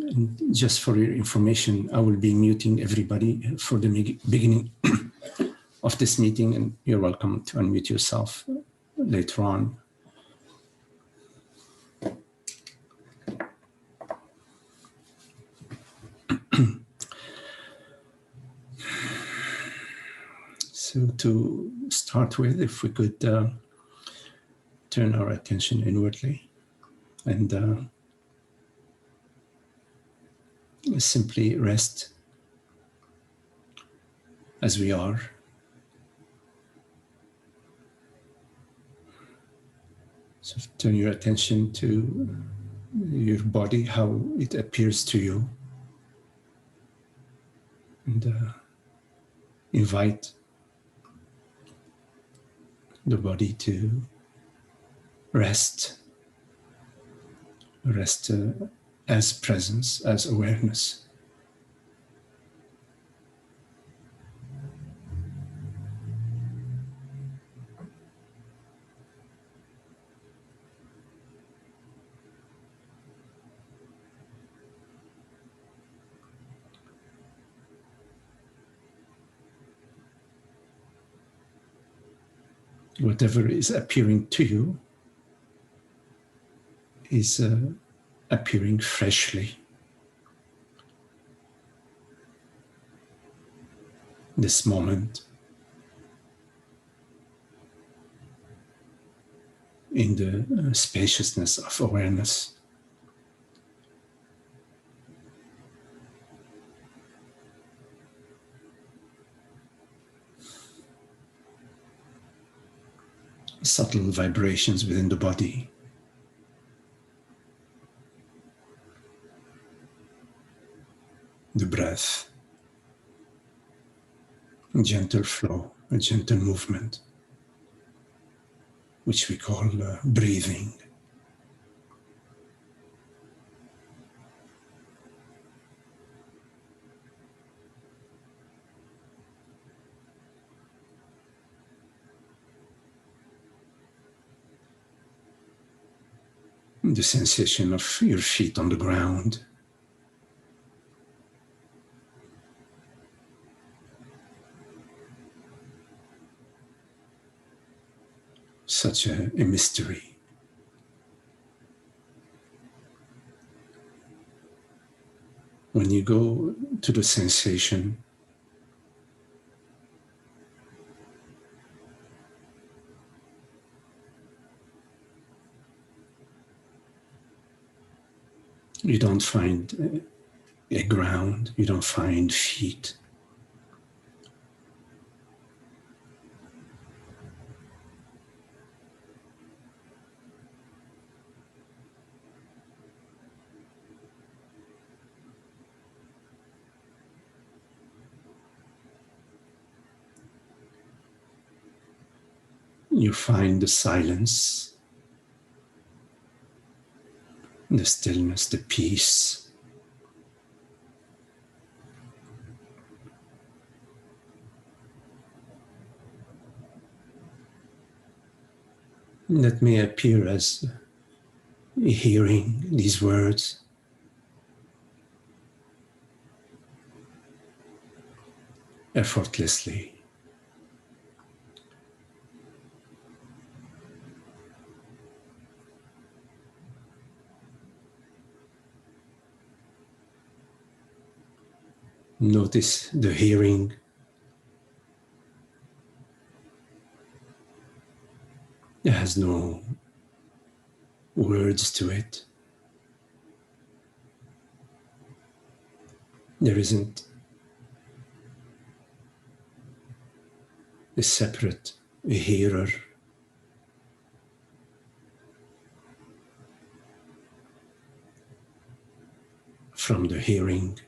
And just for your information, I will be muting everybody for the beginning of this meeting, and you're welcome to unmute yourself later on. So to start with, if we could turn our attention inwardly and simply rest as we are. So turn your attention to your body, how it appears to you, and invite the body to rest as presence, as awareness. Whatever is appearing to you is appearing freshly. This moment, in the spaciousness of awareness. Subtle vibrations within the body. The breath. A gentle flow, a gentle movement, which we call breathing. The sensation of your feet on the ground. Such a mystery. When you go to the sensation, you don't find a ground, you don't find feet. You find the silence, the stillness, the peace. That may appear as hearing these words. Effortlessly. Notice the hearing. It has no words to it. There isn't a separate hearer. From the hearing.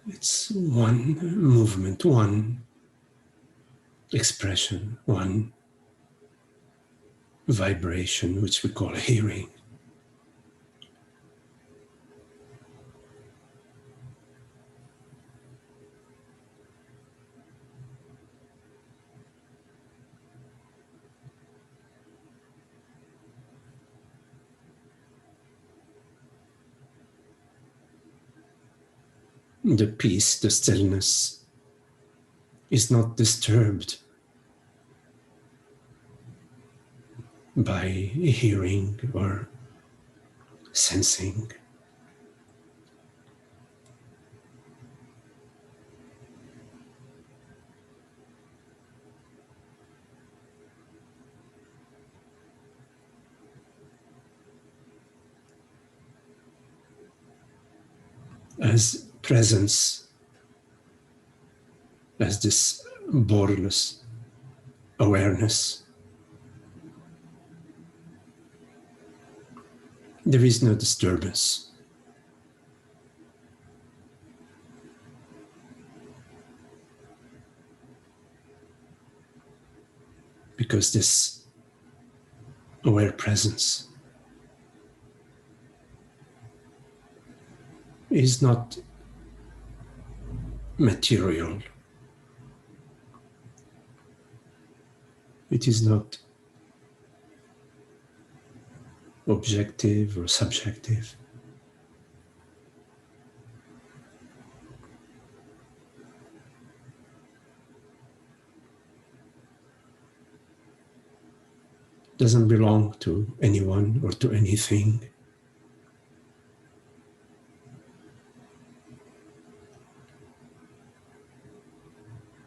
It's one movement, one expression, one vibration, which we call hearing. the peace, the stillness is not disturbed by hearing or sensing. As presence, as this borderless awareness, there is no disturbance. Because this aware presence is not material. It is not objective or subjective. Doesn't belong to anyone or to anything.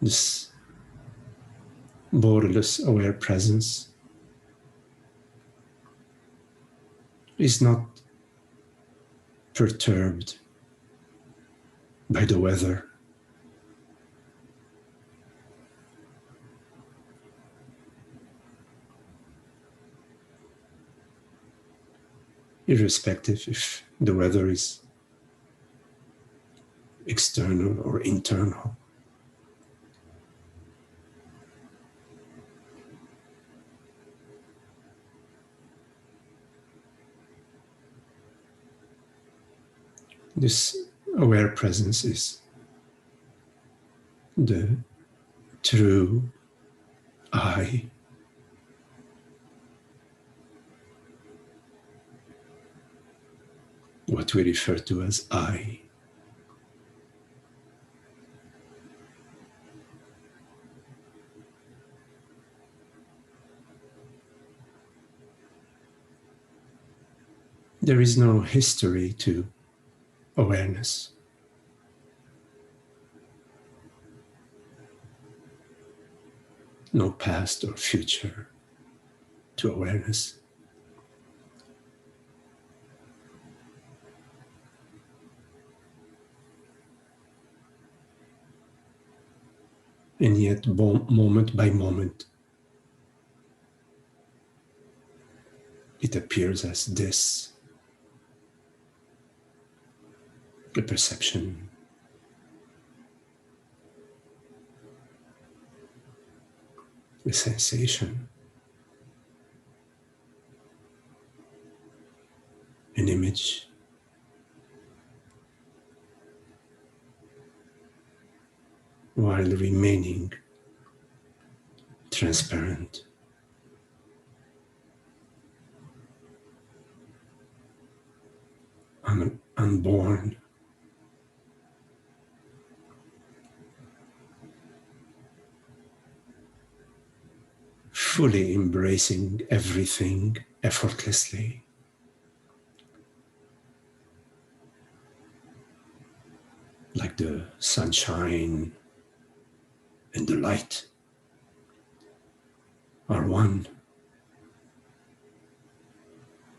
This borderless aware presence is not perturbed by the weather. Irrespective if the weather is external or internal. This aware presence is the true I. What we refer to as I. There is no history to awareness. No past or future to awareness. And yet, moment by moment, it appears as this, a perception, a sensation, an image, while remaining transparent. Unborn. Fully embracing everything effortlessly. Like the sunshine and the light are one,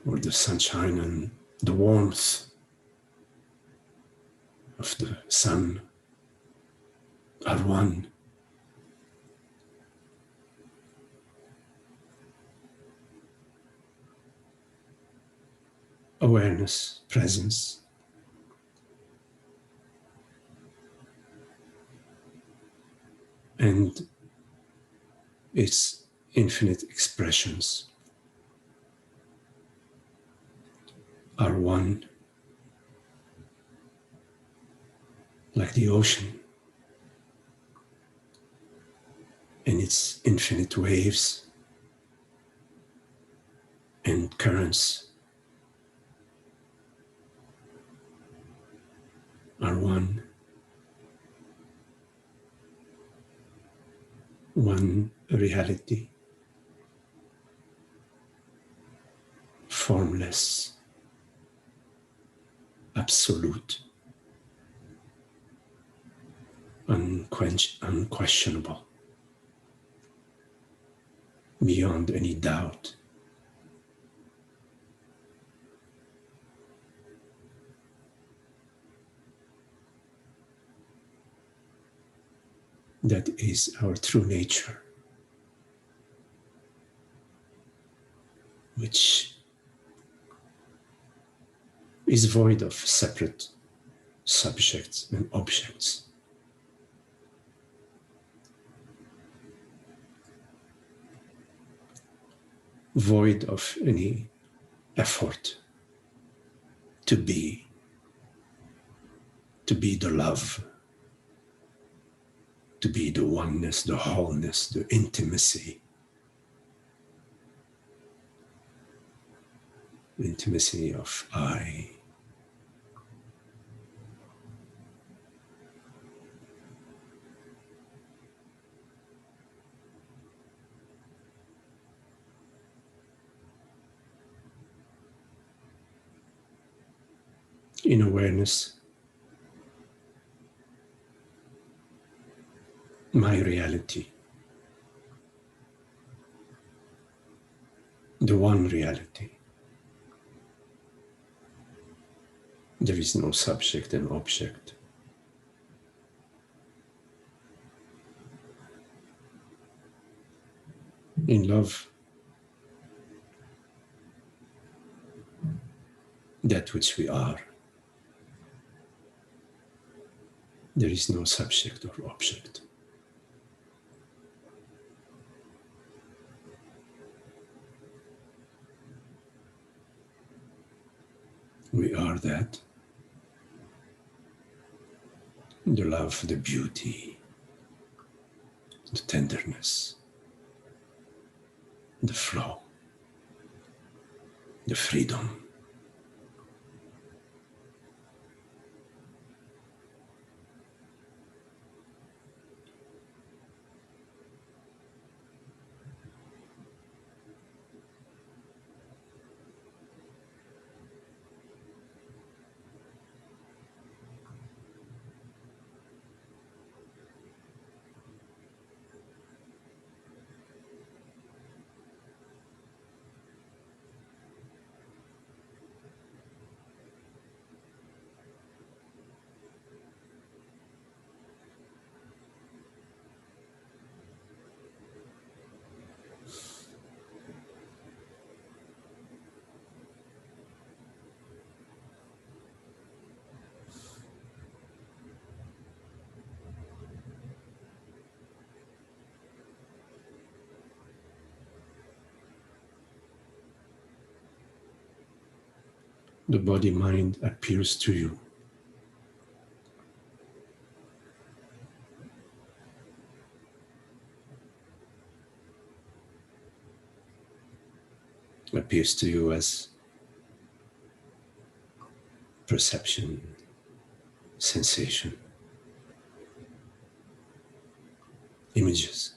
or the sunshine and the warmth of the sun are one. Awareness, presence, and its infinite expressions are one, like the ocean and its infinite waves and currents are one. one reality, formless, absolute, unquestionable, beyond any doubt. That is our true nature, which is void of separate subjects and objects. Void of any effort to be the love, to be the oneness, the wholeness, the intimacy of I. In awareness, my reality, the one reality. There is no subject and object. In love, that which we are, there is no subject or object. We are that. The love, the beauty, the tenderness, the flow, the freedom. The body-mind appears to you. Appears to you as perception, sensation, images.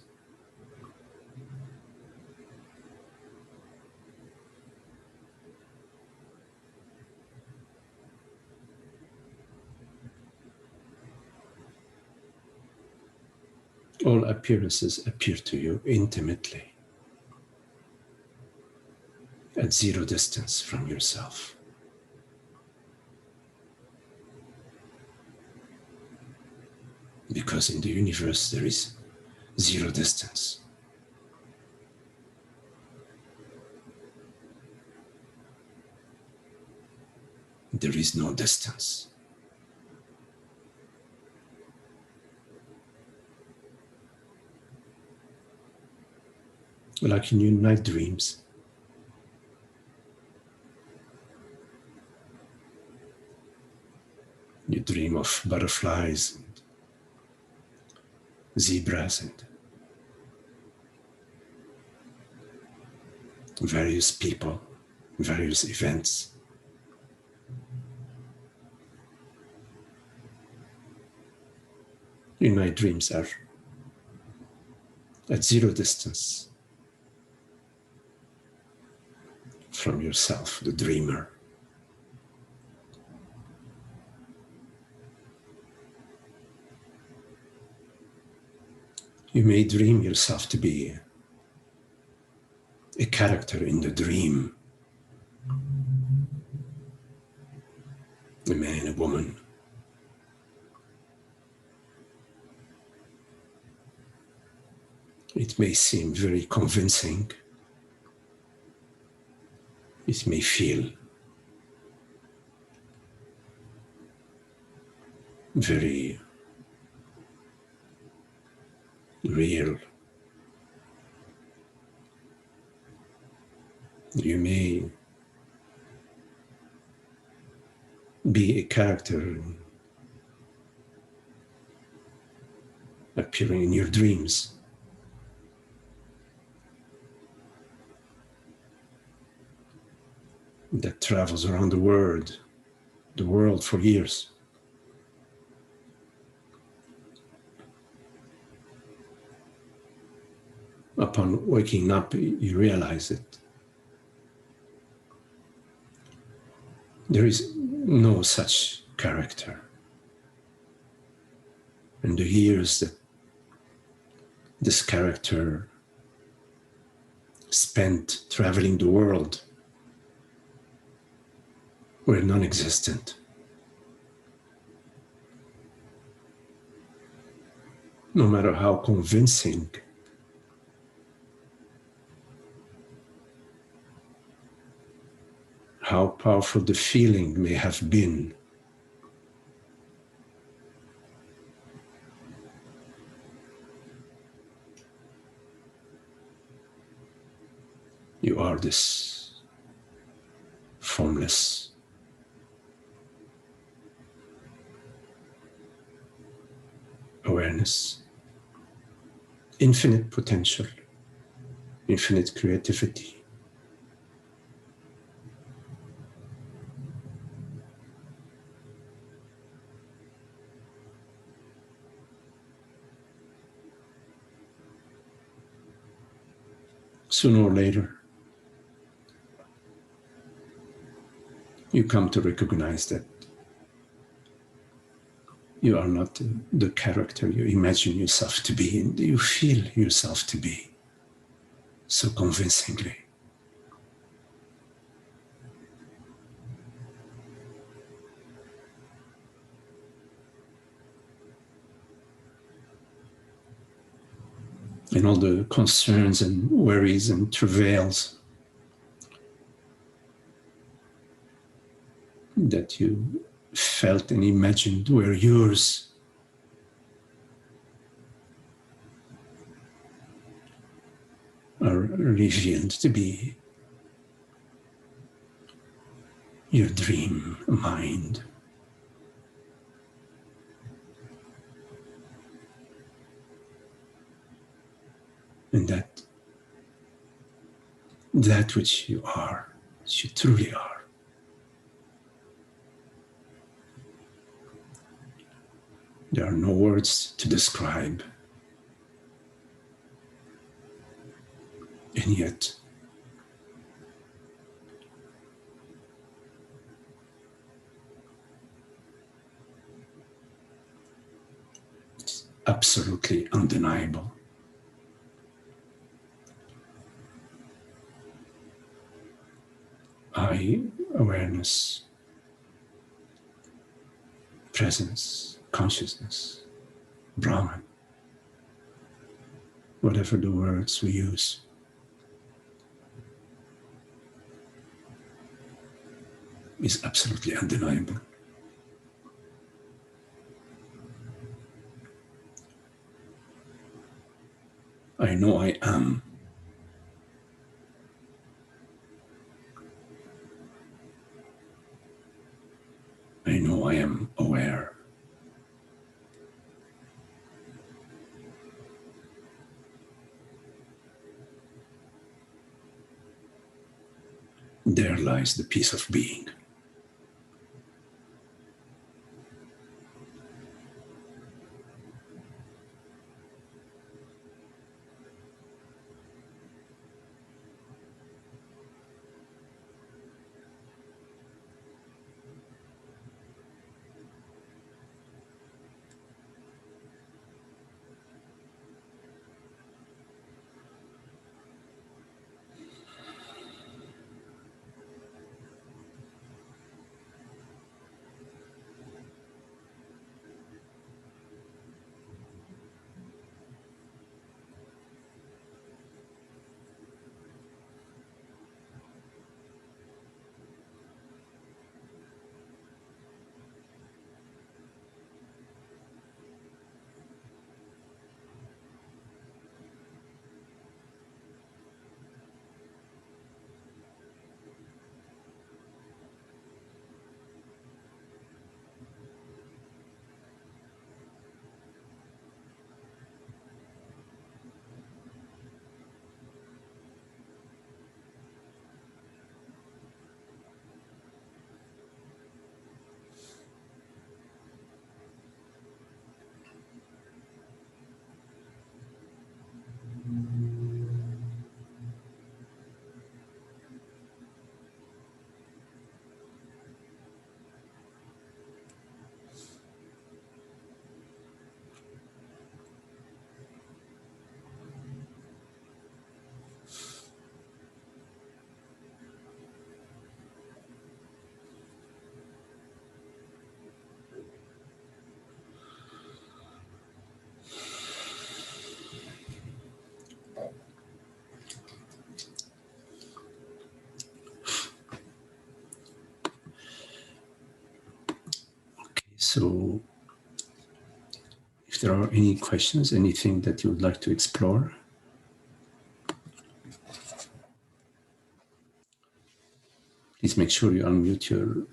All appearances appear to you intimately, at zero distance from yourself. Because in the universe there is zero distance. There is no distance. Like in your night dreams, you dream of butterflies and zebras and various people, various events. Your night dreams are at zero distance from yourself, the dreamer. You may dream yourself to be a character in the dream, a man, a woman. It may seem very convincing. It may feel very real. You may be a character appearing in your dreams. That travels around the world for years. Upon waking up, you realize that there is no such character. And the years that this character spent traveling the world were non-existent. No matter how convincing how powerful the feeling may have been, you are this formless awareness, infinite potential, infinite creativity. Sooner or later, you come to recognize that you are not the character you imagine yourself to be, and you feel yourself to be so convincingly. And all the concerns and worries and travails that you felt and imagined were yours are revealed to be your dream mind. And that which you are, which you truly are, there are no words to describe. And yet, it's absolutely undeniable. I, awareness, presence, consciousness, Brahman, whatever the words we use. Is absolutely undeniable. I know I am. I know I am aware. There lies the peace of being. So if there are any questions, anything that you would like to explore, please make sure you unmute your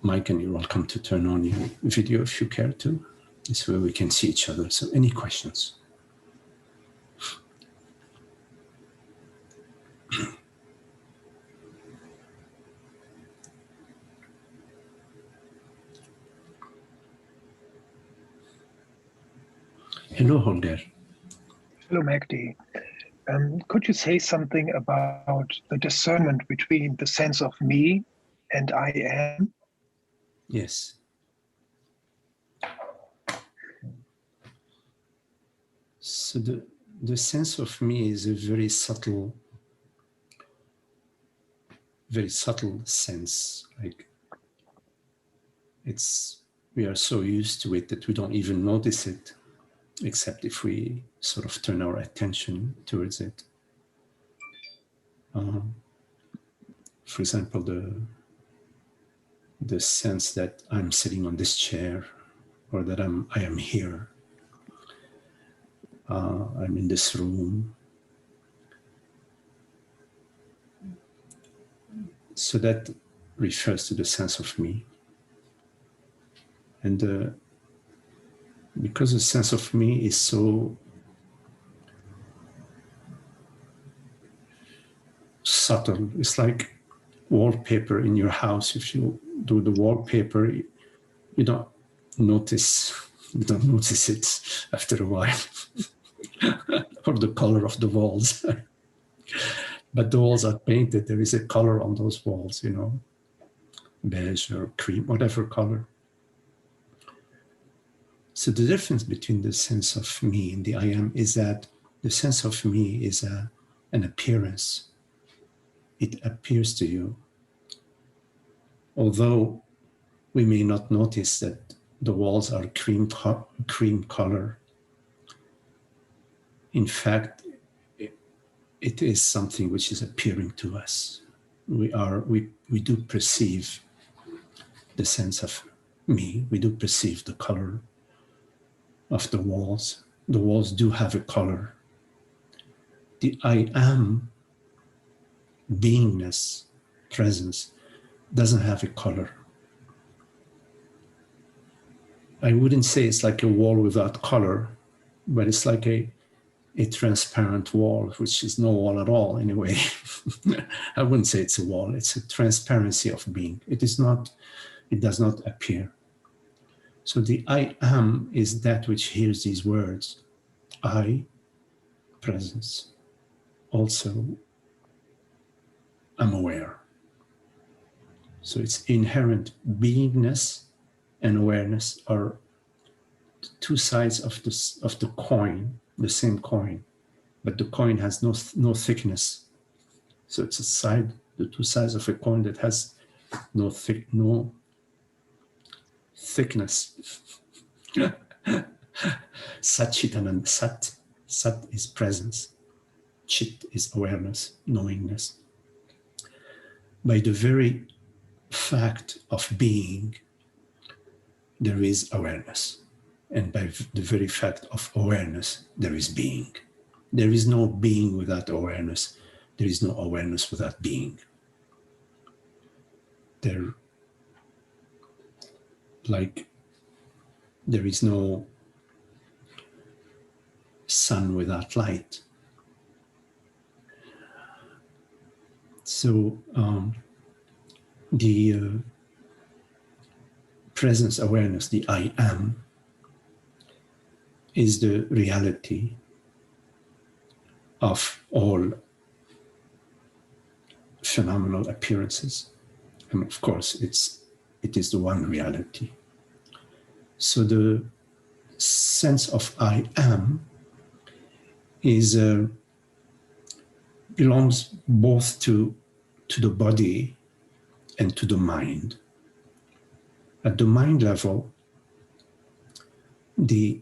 mic, and you're welcome to turn on your video if you care to. This way we can see each other. So any questions? Hello, Holger. Hello, Magdi. Could you say something about the discernment between the sense of me and I am? Yes. So the sense of me is a very subtle sense. Like we are so used to it that we don't even notice it, except if we sort of turn our attention towards it. For example, the sense that I'm sitting on this chair, or that I am here. I'm in this room. So that refers to the sense of me. And because the sense of me is so subtle, it's like wallpaper in your house. If you do the wallpaper, you don't notice it after a while, or the color of the walls. But the walls are painted. There is a color on those walls, beige or cream, whatever color. So the difference between the sense of me and the I am is that the sense of me is an appearance. It appears to you. Although we may not notice that the walls are cream color, in fact, it is something which is appearing to us. We do perceive the sense of me. We do perceive the color of the walls. The walls do have a color. The I am, beingness, presence, doesn't have a color. I wouldn't say it's like a wall without color, but it's like a transparent wall, which is no wall at all anyway. I wouldn't say it's a wall. It's a transparency of being. It does not appear. So the I am is that which hears these words. I, presence. Also, I'm aware. So it's inherent. Beingness and awareness are two sides of the coin, the same coin, but the coin has no thickness. So it's the two sides of a coin that has no thickness. Sat, Chit, and Sat. Sat is presence. Chit is awareness, knowingness. By the very fact of being, there is awareness. And by the very fact of awareness, there is being. There is no being without awareness. There is no awareness without being. There is no sun without light. So the presence awareness, the I am, is the reality of all phenomenal appearances. And of course, it is the one reality. So the sense of I am belongs both to the body and to the mind. At the mind level, the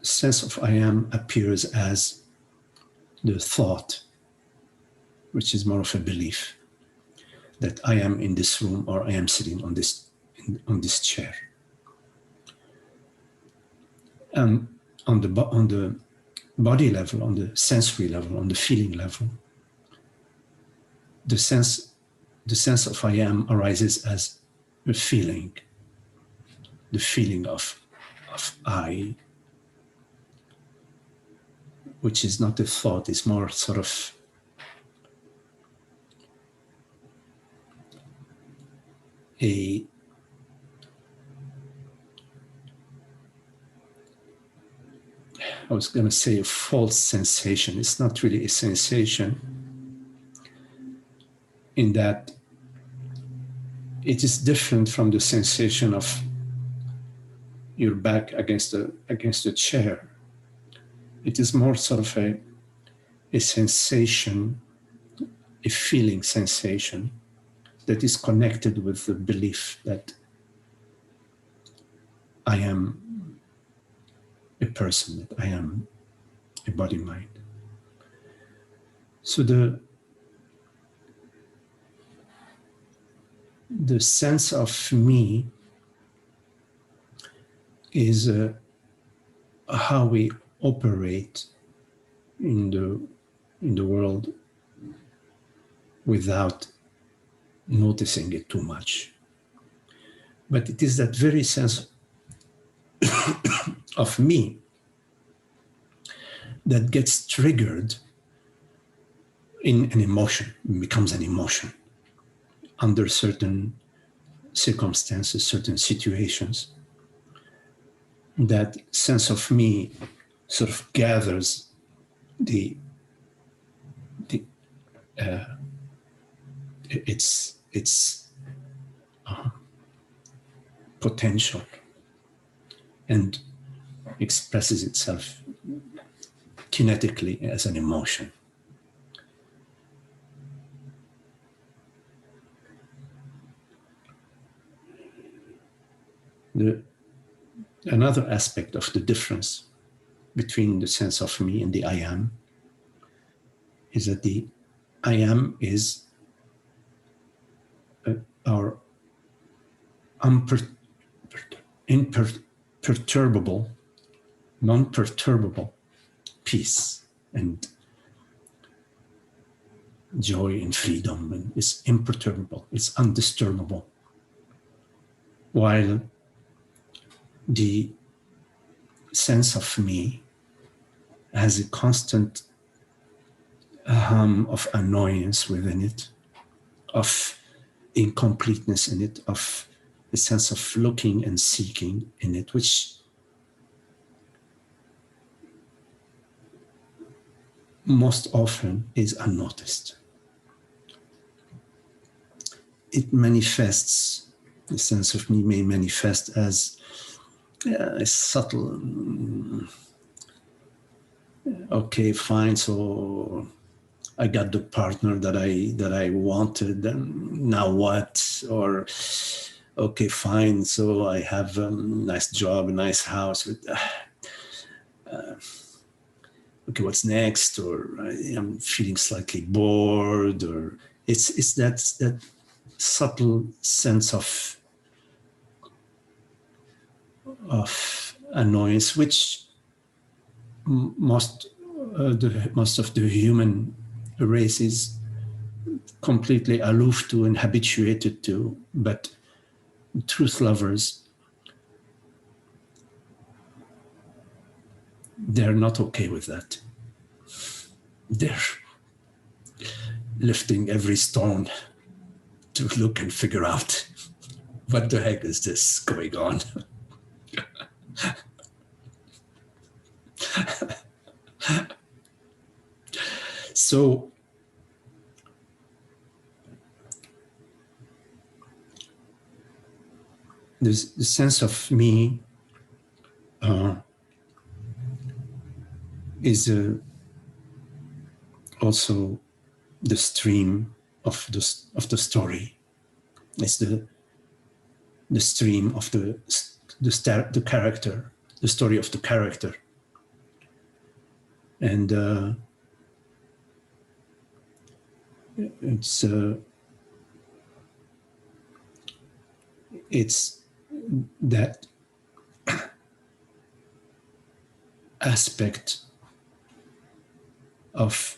sense of I am appears as the thought, which is more of a belief that I am in this room, or I am sitting on this chair. And on the body level, on the sensory level, on the feeling level, the sense of I am arises as a feeling, the feeling of I, which is not a thought, it's more sort of I was going to say a false sensation. It's not really a sensation, in that it is different from the sensation of your back against a chair. It is more sort of a sensation, a feeling sensation that is connected with the belief that I am a person, that I am a body mind. So the sense of me is how we operate in the world without noticing it too much. But it is that very sense of me that gets triggered in an emotion, becomes an emotion under certain circumstances, certain situations. That sense of me sort of gathers its potential and expresses itself kinetically as an emotion. Another aspect of the difference between the sense of me and the I am is that the I am is our imperturbable, non-perturbable peace and joy and freedom, and it's imperturbable, it's undisturbable. While the sense of me has a constant hum of annoyance within it, of incompleteness in it, of a sense of looking and seeking in it, which most often is unnoticed. It manifests, the sense of me may manifest as a subtle, okay, fine, so I got the partner that I wanted, and now what? Or okay, fine, so I have a nice job, a nice house. Okay, what's next? Or I'm feeling slightly bored, or it's that subtle sense of annoyance, which most of the human race is completely aloof to and habituated to. But truth lovers, they're not okay with that. They're lifting every stone to look and figure out what the heck is this going on. So there's the sense of me is also the stream of the story. It's the stream of the character, the story of the character, and it's that aspect of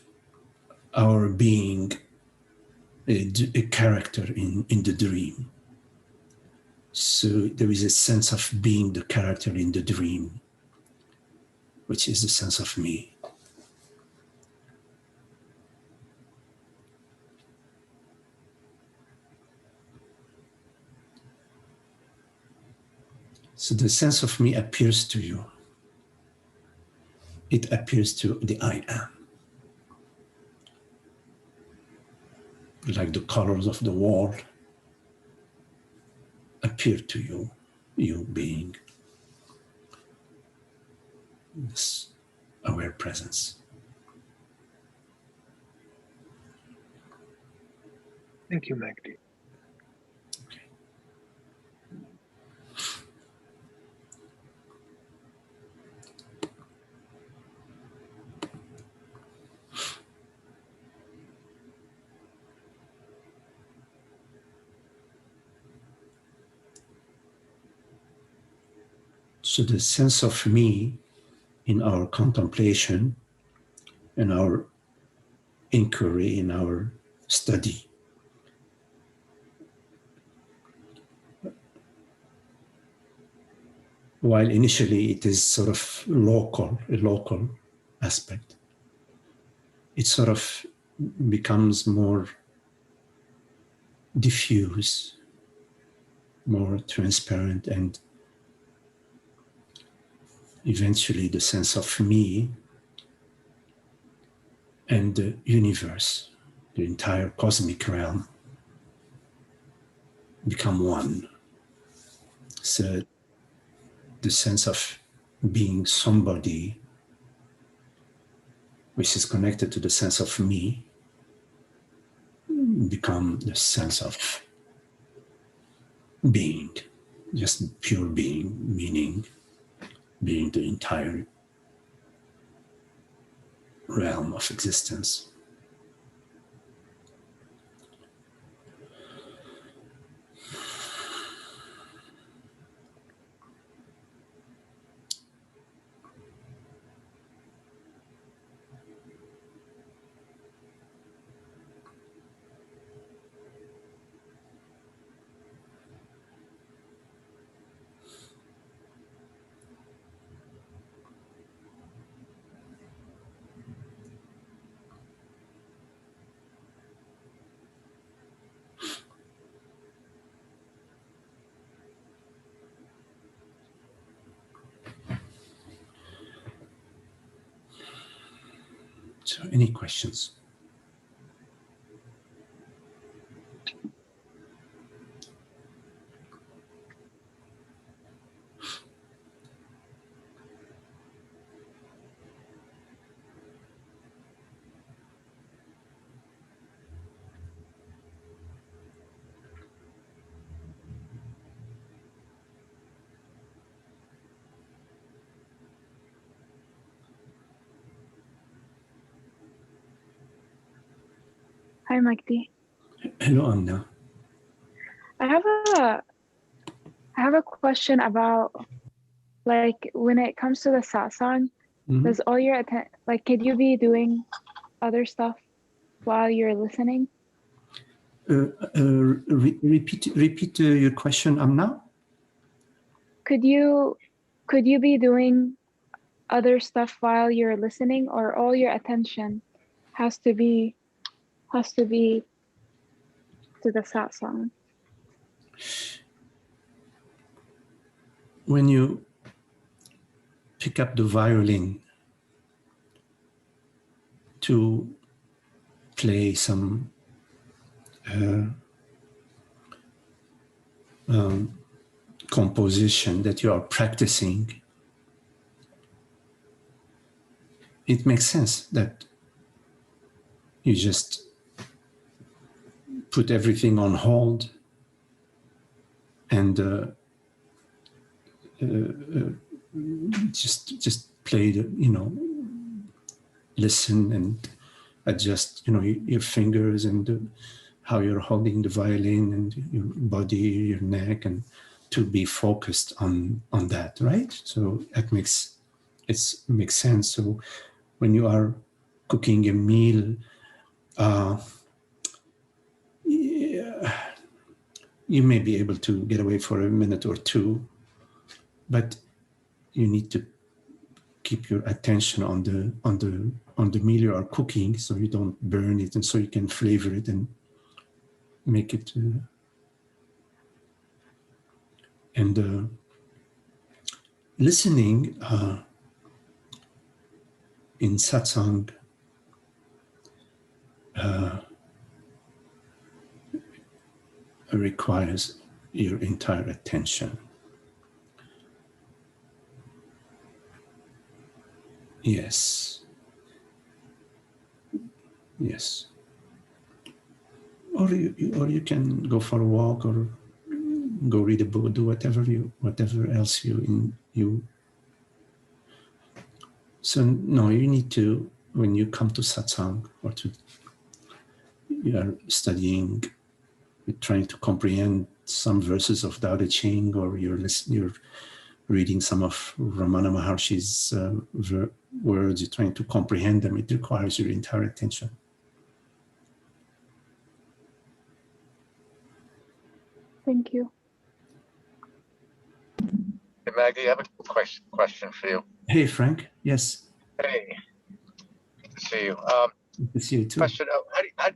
our being, a character in the dream. So there is a sense of being the character in the dream, which is the sense of me. So the sense of me appears to you. It appears to the I am. Like the colors of the wall appear to you, you being this aware presence. Thank you, Magdi. So the sense of me in our contemplation, in our inquiry, in our study, while initially it is sort of local, a local aspect, it sort of becomes more diffuse, more transparent, and eventually the sense of me and the universe, the entire cosmic realm, become one. So the sense of being somebody, which is connected to the sense of me, become the sense of being, just pure being, meaning being the entire realm of existence. So, any questions? Hi, Magdi. Hello, Anna. I have a question about, like, when it comes to the satsang, does all your could you be doing other stuff while you're listening? Repeat your question, Anna. Could you be doing other stuff while you're listening, or all your attention has to be to the satsang? When you pick up the violin to play some composition that you are practicing, it makes sense that you just put everything on hold and just play the, listen and adjust, your fingers and how you're holding the violin and your body, your neck, and to be focused on that, right? So that makes it makes sense. So when you are cooking a meal, you may be able to get away for a minute or two, but you need to keep your attention on the meal you are cooking, so you don't burn it, and so you can flavor it and make it. Listening in satsang requires your entire attention. Yes. Yes. Or you can go for a walk, or go read a book, do whatever else you. So no, you need to, when you come to satsang, or you are studying, you're trying to comprehend some verses of Tao Te Ching, or you're reading some of Ramana Maharshi's words, you're trying to comprehend them, it requires your entire attention. Thank you. Hey, Magdi, I have a question for you. Hey, Frank. Yes. Hey, good to see you. Good to see you too. Question: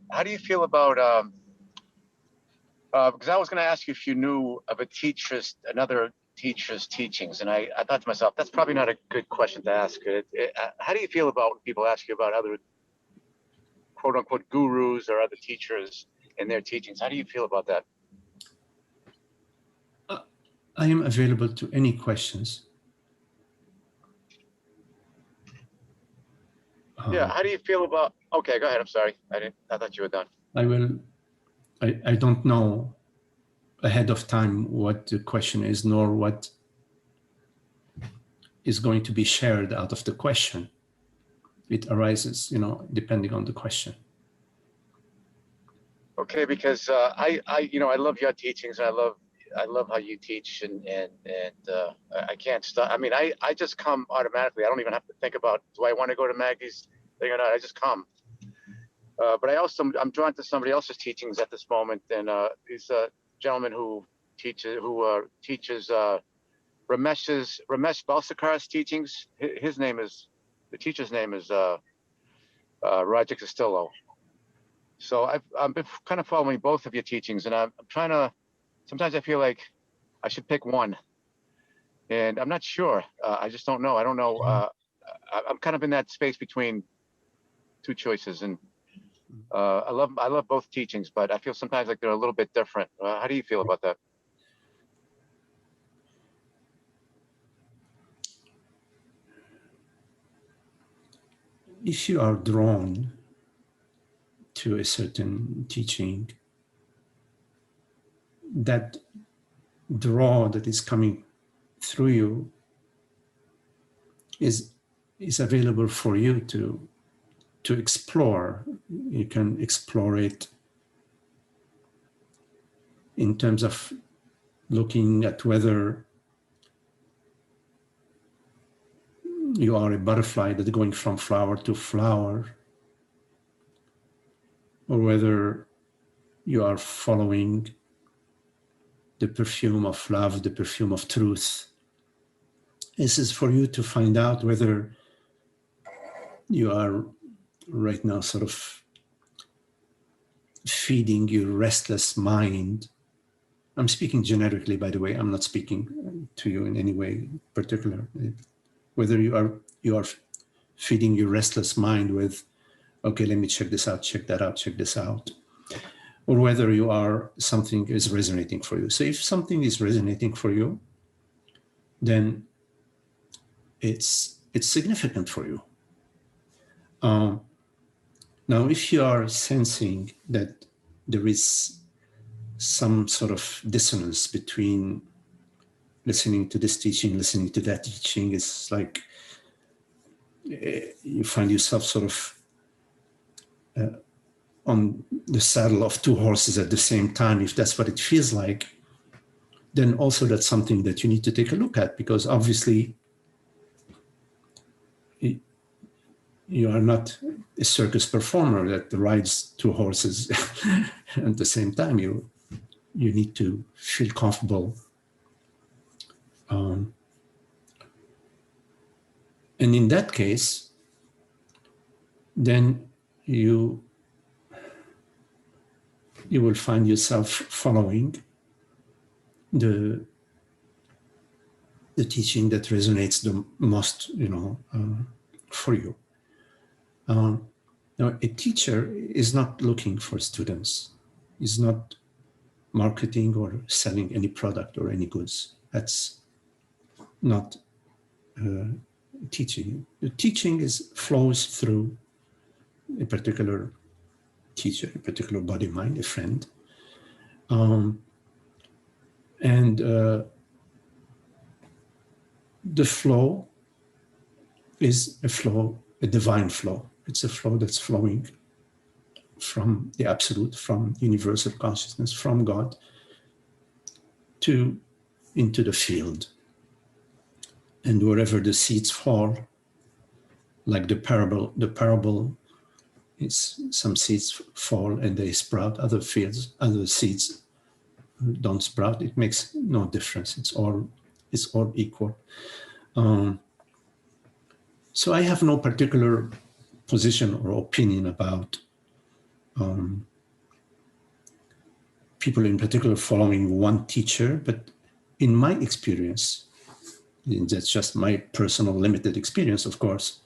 how do you feel about? Because I was going to ask you if you knew of another teacher's teachings, and I thought to myself, that's probably not a good question to ask. How do you feel about when people ask you about other quote unquote gurus or other teachers and their teachings? How do you feel about that? I am available to any questions. Yeah, how do you feel about? Okay, go ahead. I'm sorry. I thought you were done. I don't know ahead of time what the question is, nor what is going to be shared out of the question. It arises, depending on the question. Okay, because I love your teachings. I love how you teach, and I can't stop. I mean, I just come automatically. I don't even have to think about, do I want to go to Magdi's thing or not? I just come. But I'm drawn to somebody else's teachings at this moment, and he's a gentleman who teaches Ramesh Balsakar's teachings. The teacher's name is Raja Castillo. So I've been kind of following both of your teachings, and I'm trying to. Sometimes I feel like I should pick one, and I'm not sure. I just don't know. I don't know. I'm kind of in that space between two choices, and I love both teachings, but I feel sometimes like they're a little bit different. How do you feel about that? If you are drawn to a certain teaching, that draw that is coming through you is available for you to explore. You can explore it in terms of looking at whether you are a butterfly that's going from flower to flower, or whether you are following the perfume of love, the perfume of truth. This is for you to find out whether you are right now sort of feeding your restless mind. I'm speaking generically, by the way. I'm not speaking to you in any way particular. Whether you are feeding your restless mind with, okay, let me check this out, check that out, check this out. Or whether something is resonating for you. So if something is resonating for you, then it's significant for you. Now, if you are sensing that there is some sort of dissonance between listening to this teaching, listening to that teaching, it's like you find yourself sort of on the saddle of two horses at the same time, if that's what it feels like, then also that's something that you need to take a look at, because obviously You are not a circus performer that rides two horses at the same time. You need to feel comfortable. And in that case, then you will find yourself following the teaching that resonates the most, for you. Now, a teacher is not looking for students. Is not marketing or selling any product or any goods. That's not teaching. The teaching flows through a particular teacher, a particular body, mind, a friend. The flow is a divine flow. It's a flow that's flowing from the absolute, from universal consciousness, from God into the field. And wherever the seeds fall, like the parable is some seeds fall and they sprout, other seeds don't sprout. It makes no difference. It's all equal. So I have no particular position or opinion about people in particular following one teacher, but in my experience, and that's just my personal limited experience, of course,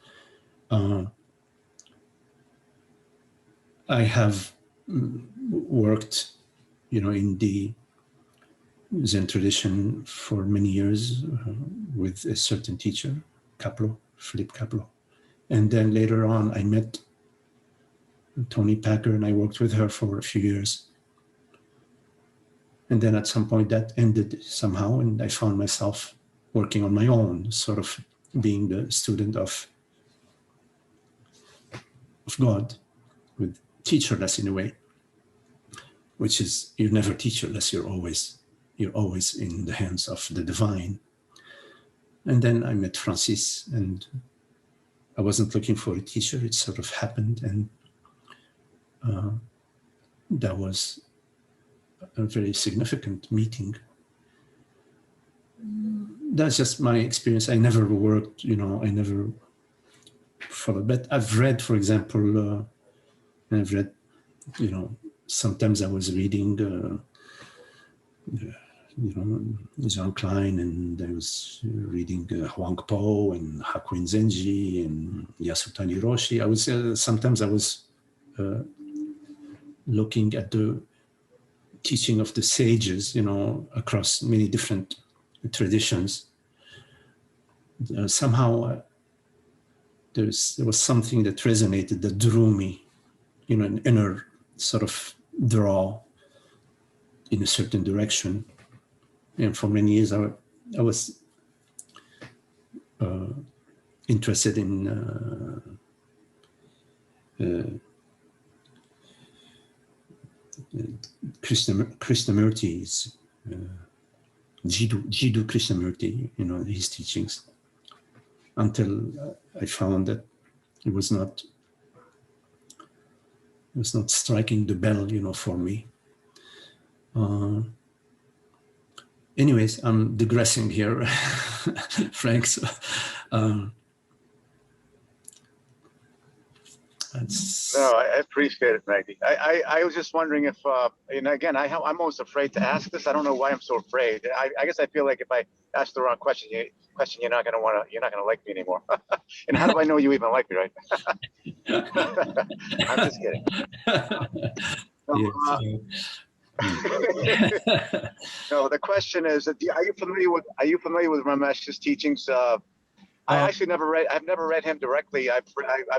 I have worked, in the Zen tradition for many years with a certain teacher, Philip Kapleau. And then later on, I met Toni Packer and I worked with her for a few years. And then at some point that ended somehow, and I found myself working on my own, sort of being the student of God, with teacherless in a way, which is you're never teacherless, you're always in the hands of the divine. And then I met Francis, and I wasn't looking for a teacher, it sort of happened, and that was a very significant meeting. That's just my experience. I never worked, I never followed, but I've read, for example, sometimes I was reading, Jean Klein, and I was reading Huang Po and Hakuin Zenji and Yasutani Roshi. Sometimes I was looking at the teaching of the sages, across many different traditions. Somehow there was something that resonated, that drew me, an inner sort of draw in a certain direction. And for many years, I was interested in Krishnamurti's Jiddu Krishnamurti, his teachings, until I found that it was not striking the bell, for me. Anyways, I'm digressing here, Frank. So, no, I appreciate it, Magdi. I was just wondering if, and again, I'm almost afraid to ask this. I don't know why I'm so afraid. I guess I feel like if I ask the wrong question, you're not going to like me anymore. And how do I know you even like me, right? I'm just kidding. No, the question is, are you familiar with Ramesh's teachings? I've never read him directly. I've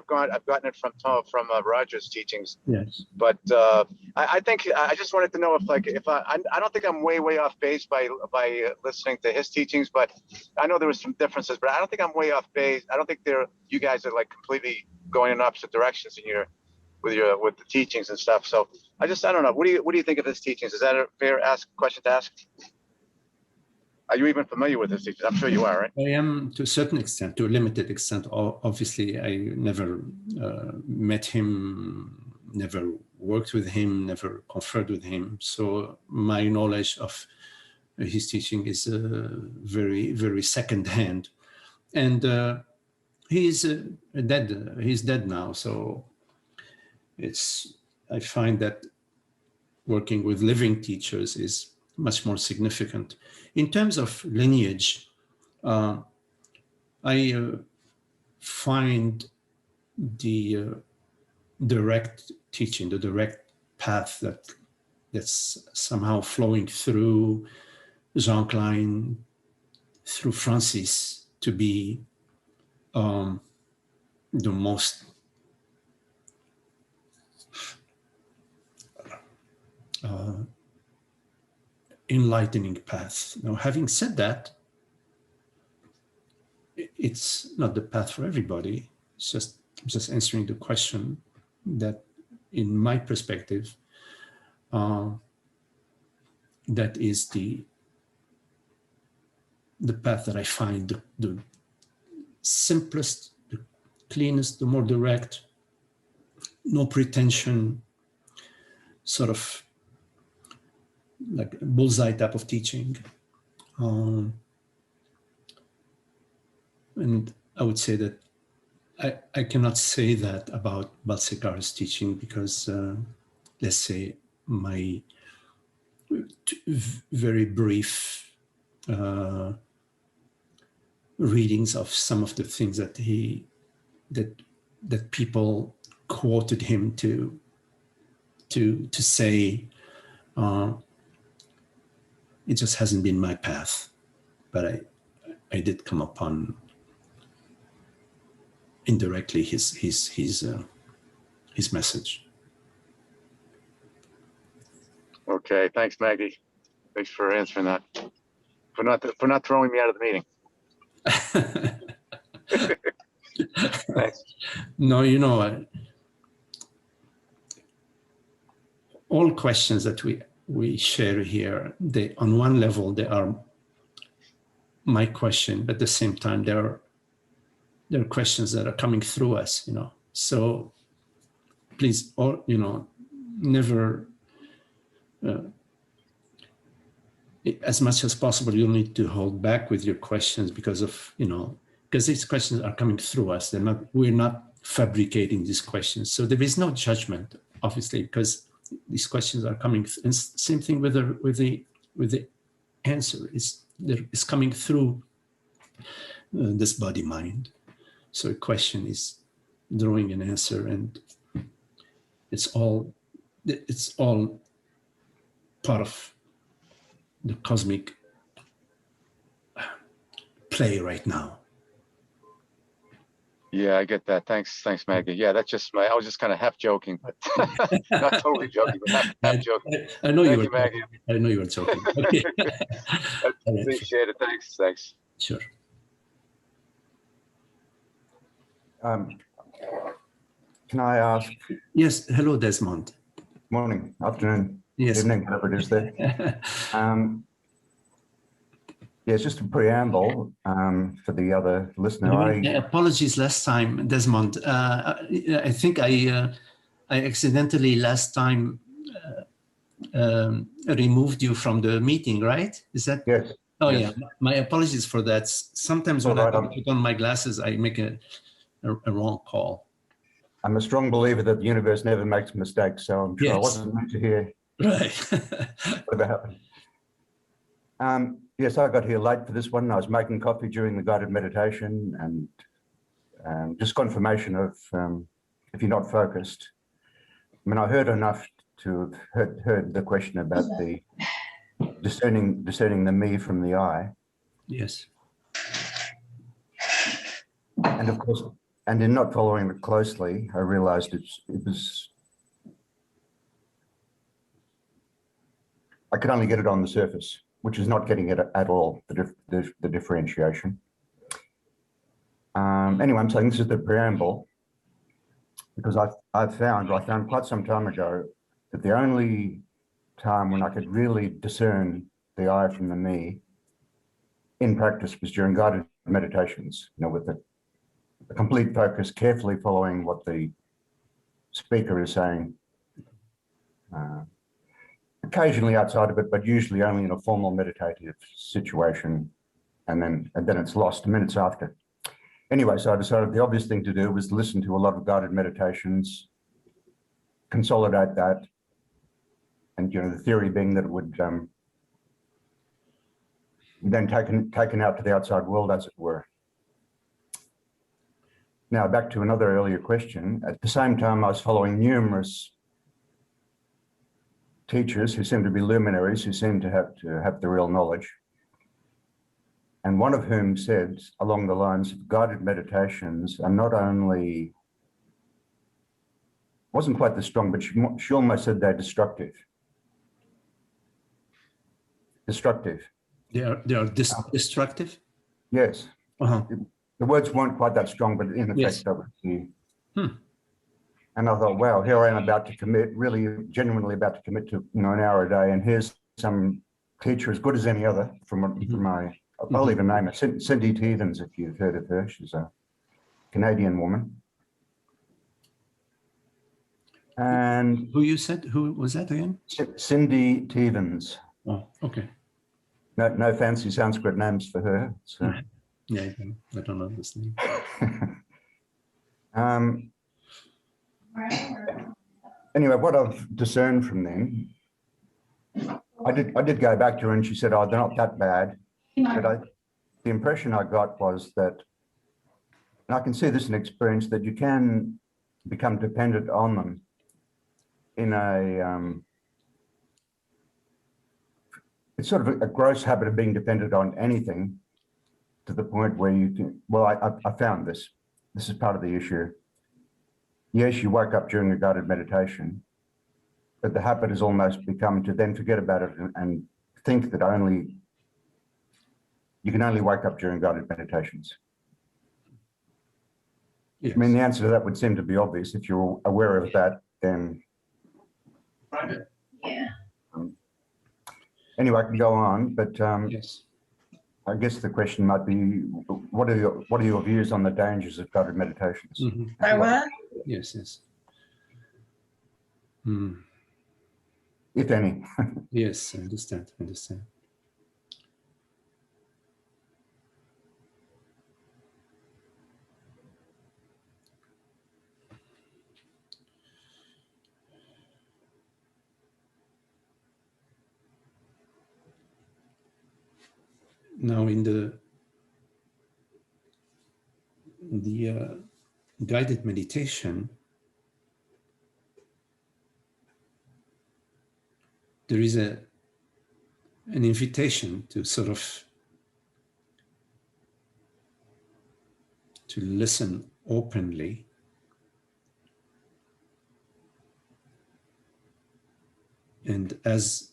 gotten it from Roger's teachings. Yes. But I think I just wanted to know if I don't think I'm way off base by listening to his teachings, but I know there was some differences, but I don't think I'm way off base. I don't think you guys are like completely going in opposite directions with the teachings and stuff. So I don't know. What do you think of his teachings? Is that a fair question to ask? Are you even familiar with his teachings? I'm sure you are, right? I am to a certain extent, to a limited extent. Obviously, I never met him, never worked with him, never conferred with him. So my knowledge of his teaching is very, very secondhand. And he's dead. He's dead now. So I find that working with living teachers is much more significant. In terms of lineage, I find the direct teaching, the direct path that's somehow flowing through Jean Klein, through Francis, to be the most enlightening path. Now, having said that, it's not the path for everybody. It's just answering the question that, in my perspective, that is the path that I find the simplest, the cleanest, the more direct, no pretension, sort of like a bullseye type of teaching. And I would say that I cannot say that about Balsekar's teaching because, let's say, my very brief readings of some of the things that that people quoted him to say, it just hasn't been my path. But I did come upon indirectly his message. Okay, thanks, Magdi. Thanks for answering that. For not throwing me out of the meeting. Thanks. No, all questions that we share here, they on one level they are my question, but at the same time there are questions that are coming through us, So please, never, as much as possible, you'll need to hold back with your questions because these questions are coming through us. We're not fabricating these questions. So there is no judgment, obviously, because these questions are coming. And same thing with the answer. It's coming through this body mind. So a question is drawing an answer, and it's all part of the cosmic play right now. Yeah, I get that. Thanks, Magdi. Yeah, that's just I was just kind of half joking, but not totally joking, but half joking. I know you were Magdi. I know you were joking. Okay. I appreciate it. Thanks. Sure. Can I ask? Yes. Hello, Desmond. Morning, afternoon, yes. Evening, whatever it is there. It's just a preamble for the other listener. Apologies last time, Desmond. I think I accidentally last time removed you from the meeting, right? Is that? Yes. Oh, yes. Yeah. My apologies for that. Sometimes when I put on my glasses, I make a wrong call. I'm a strong believer that the universe never makes mistakes, so I'm sure I wasn't meant to hear whatever happened. Yes, I got here late for this one. I was making coffee during the guided meditation, and just confirmation of if you're not focused. I mean, I heard enough to have heard the question about the discerning the me from the I. Yes. And of course, and in not following it closely, I realized I could only get it on the surface, which is not getting it at all, the differentiation. Anyway, I'm saying this is the preamble because I found quite some time ago that the only time when I could really discern the I from the me in practice was during guided meditations, with the complete focus, carefully following what the speaker is saying. Occasionally outside of it, but usually only in a formal meditative situation, and then it's lost minutes after. Anyway, so I decided the obvious thing to do was listen to a lot of guided meditations, consolidate that, and the theory being that it would then taken out to the outside world, as it were. Now back to another earlier question. At the same time, I was following numerous teachers who seem to be luminaries, who seem to have the real knowledge. And one of whom said, along the lines of guided meditations are not only, wasn't quite this strong, but she almost said they're destructive. Destructive. They are destructive? Yes. Uh-huh. The words weren't quite that strong, but in effect, Yes. that was the... And I thought, wow, here I am about to commit, really genuinely about to commit to an hour a day, and here's some teacher as good as any other from my, I'll even name it, Cindy Stevens, if you've heard of her. She's a Canadian woman. And who you said? Who was that again? Cindy Stevens. Oh, okay. No fancy Sanskrit names for her. So. Yeah, I don't know this name. Anyway, what I've discerned from them, I did go back to her and she said, oh, they're not that bad. But the impression I got was that, and I can see this in experience, that you can become dependent on them in it's sort of a gross habit of being dependent on anything, to the point where you can, well, I found this is part of the issue. Yes, you wake up during a guided meditation, but the habit has almost become to then forget about it and think that you can only wake up during guided meditations. Yes. I mean, the answer to that would seem to be obvious. If you're aware of that, then... Yeah. Anyway, I can go on, but Yes. I guess the question might be, what are your views on the dangers of guided meditations? Yes, yes. If any. Yes, I understand. Now, in the guided meditation, there is an invitation to sort of to listen openly, and as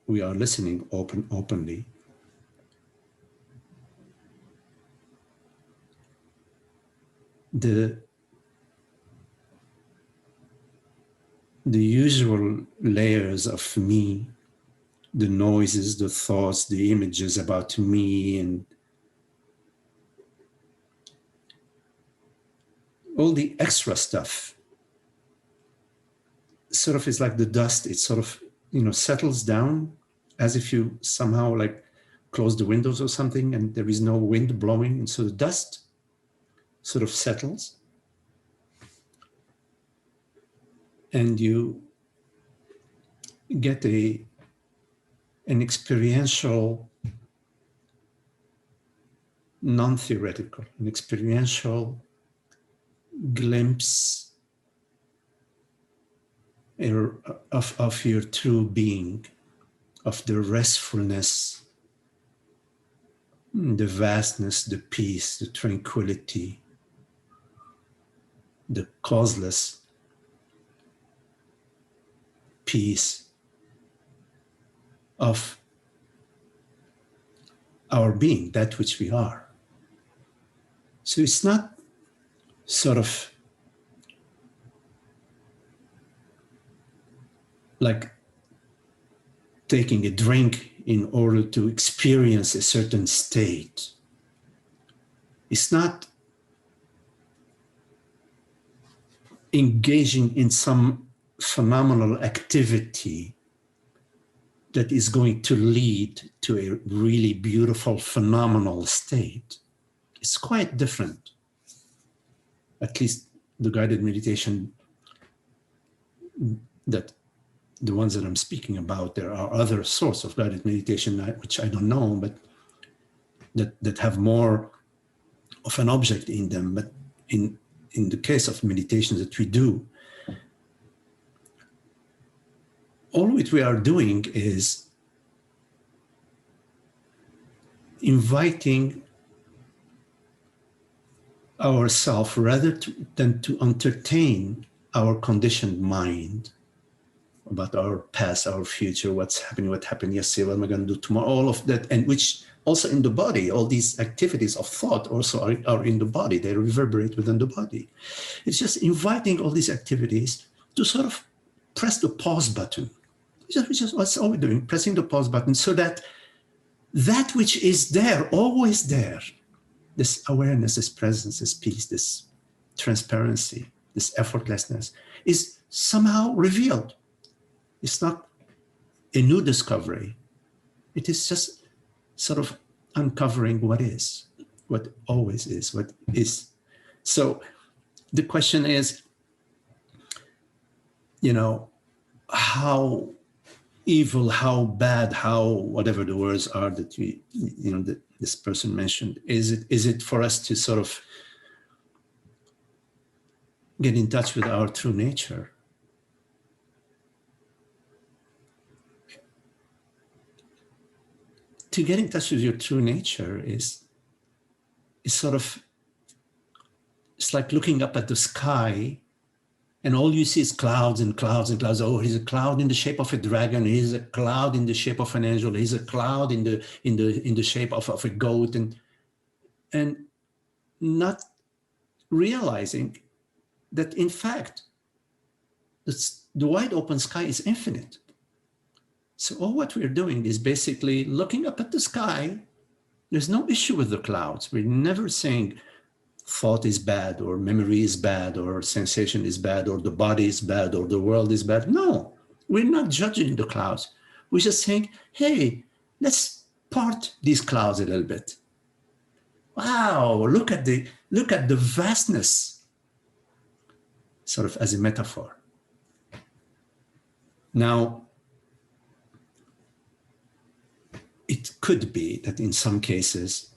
we are listening openly, the usual layers of me, the noises, the thoughts, the images about me, and all the extra stuff sort of is like the dust. It sort of, settles down as if you somehow like close the windows or something and there is no wind blowing. And so the dust sort of settles. And you get an experiential, non-theoretical, an experiential glimpse of your true being, of the restfulness, the vastness, the peace, the tranquility, the causeless peace of our being, that which we are. So it's not sort of like taking a drink in order to experience a certain state. It's not engaging in some phenomenal activity that is going to lead to a really beautiful, phenomenal state. It's quite different. At least the guided meditation, that the ones that I'm speaking about, there are other sorts of guided meditation which I don't know, but that have more of an object in them. But in the case of meditation that we do, all what we are doing is inviting ourselves rather than to entertain our conditioned mind about our past, our future, what's happening, what happened yesterday, what am I going to do tomorrow, all of that, and which also in the body, all these activities of thought also are in the body, they reverberate within the body. It's just inviting all these activities to sort of press the pause button. Which is what's all we're doing, pressing the pause button, so that that which is there, always there, this awareness, this presence, this peace, this transparency, this effortlessness, is somehow revealed. It's not a new discovery. It is just sort of uncovering what is, what always is, what is. So the question is, how evil, how bad, how whatever the words are that that this person mentioned, is it for us to sort of get in touch with our true nature? To get in touch with your true nature is sort of, it's like looking up at the sky and all you see is clouds and clouds and clouds. Oh, here's a cloud in the shape of a dragon. Here's a cloud in the shape of an angel. Here's a cloud in the shape of a goat, and not realizing that in fact the wide open sky is infinite. So all what we're doing is basically looking up at the sky. There's no issue with the clouds. We're never saying thought is bad, or memory is bad, or sensation is bad, or the body is bad, or the world is bad. No, we're not judging the clouds. We're just saying, hey, let's part these clouds a little bit. Wow, look at the vastness, sort of as a metaphor. Now, it could be that in some cases,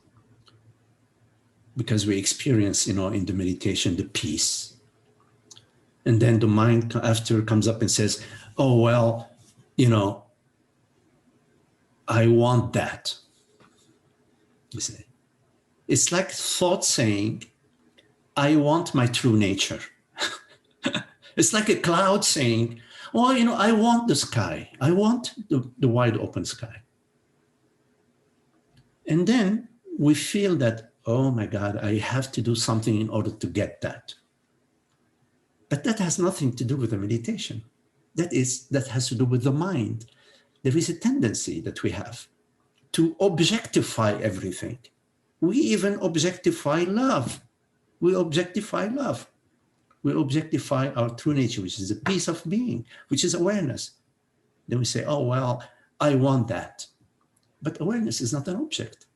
because we experience, in the meditation, the peace. And then the mind after comes up and says, oh, well, I want that. You see, it's like thought saying, I want my true nature. It's like a cloud saying, well, I want the sky. I want the wide open sky. And then we feel that, oh my God, I have to do something in order to get that. But that has nothing to do with the meditation. That has to do with the mind. There is a tendency that we have to objectify everything. We even objectify love. We objectify love. We objectify our true nature, which is the peace of being, which is awareness. Then we say, oh, well, I want that. But awareness is not an object.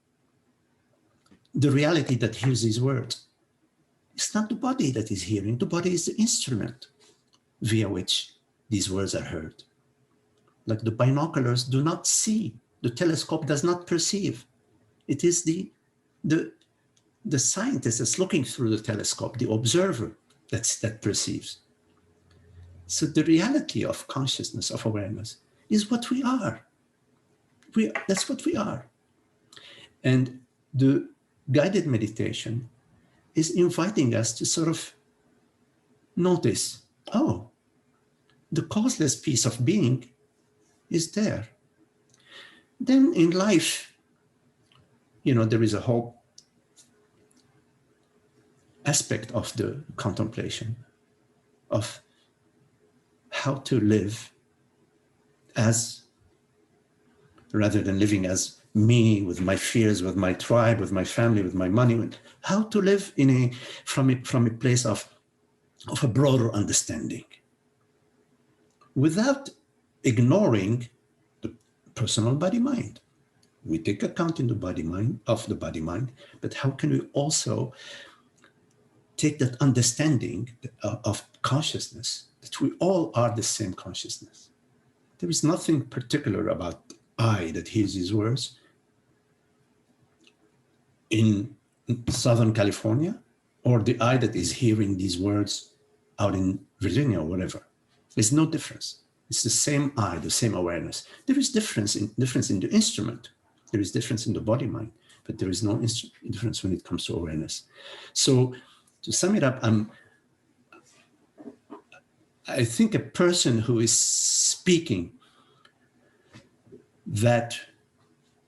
The reality that hears these words, it's not the body that is hearing. The body is the instrument via which these words are heard. Like the binoculars do not see. The telescope does not perceive. It is the scientist that's looking through the telescope, the observer that perceives. So the reality of consciousness, of awareness, is what we are. That's what we are. And the guided meditation is inviting us to sort of notice, oh, the causeless peace of being is there. Then in life, there is a whole aspect of the contemplation of how to live as rather than living as me with my fears, with my tribe, with my family, with my money. How to live from a place of a broader understanding, without ignoring the personal body-mind. We take account in the body-mind, but how can we also take that understanding of consciousness, that we all are the same consciousness? There is nothing particular about I that hears these words in Southern California, or the I that is hearing these words out in Virginia or whatever. There's no difference. It's the same I, the same awareness. There is difference in the instrument. There is difference in the body-mind, but there is no difference when it comes to awareness. So to sum it up, I think a person who is speaking that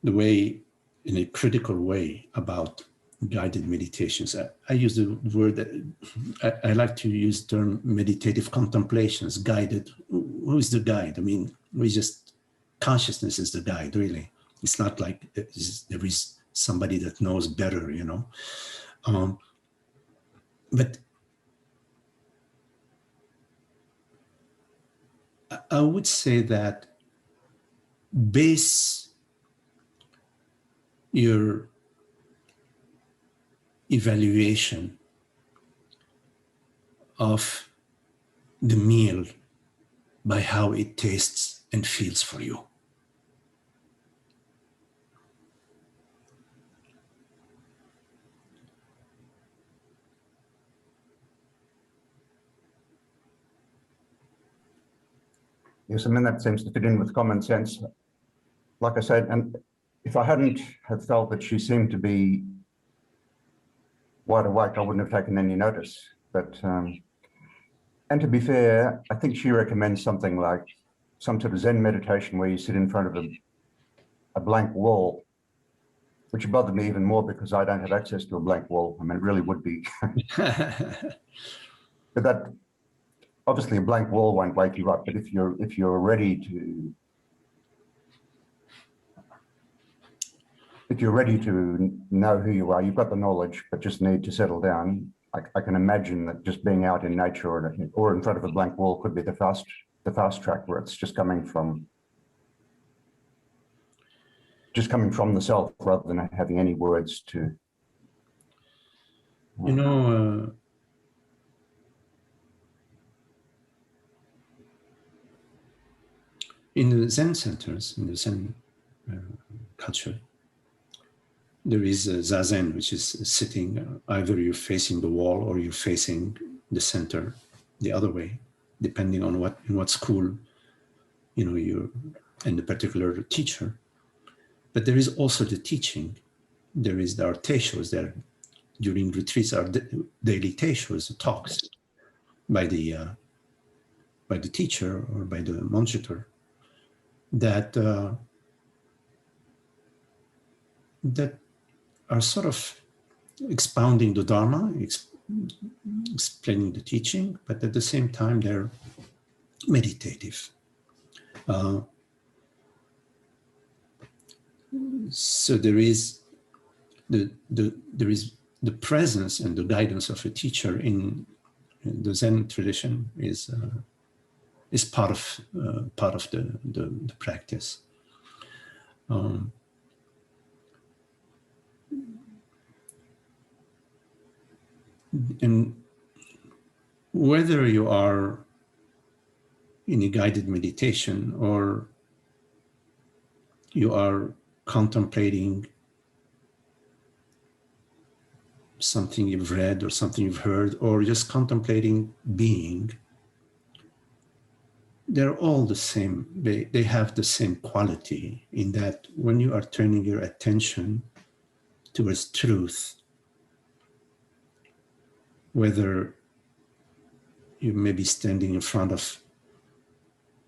the way, in a critical way, about guided meditations. I use the word, I like to use the term meditative contemplations, guided. Who is the guide? I mean, consciousness is the guide, really. It's not like there is somebody that knows better, you know. But I would say that base your evaluation of the meal by how it tastes and feels for you. Yes, I mean, that seems to fit in with common sense. Like I said, and if I hadn't have felt that she seemed to be wide awake, I wouldn't have taken any notice. But, and to be fair, I think she recommends something like some sort of Zen meditation where you sit in front of a blank wall, which bothered me even more because I don't have access to a blank wall. I mean, it really would be. But that, obviously a blank wall won't wake you up, but if you're ready to know who you are, you've got the knowledge, but just need to settle down. I can imagine that just being out in nature or in front of a blank wall could be the fast track, where it's just coming from the self rather than having any words to. You know, in the Zen centers, in the Zen culture, there is zazen, which is sitting, either you're facing the wall or you're facing the center the other way, depending on in what school, you know, you're and the particular teacher. But there is also the teaching. There are teishos there. During retreats are daily teishos, talks by the teacher or by the monitor that are sort of expounding the Dharma, explaining the teaching, but at the same time they're meditative. So there is the presence and the guidance of a teacher in the Zen tradition is part of the practice. And whether you are in a guided meditation or you are contemplating something you've read or something you've heard, or just contemplating being, they're all the same. They have the same quality in that when you are turning your attention towards truth, whether you may be standing in front of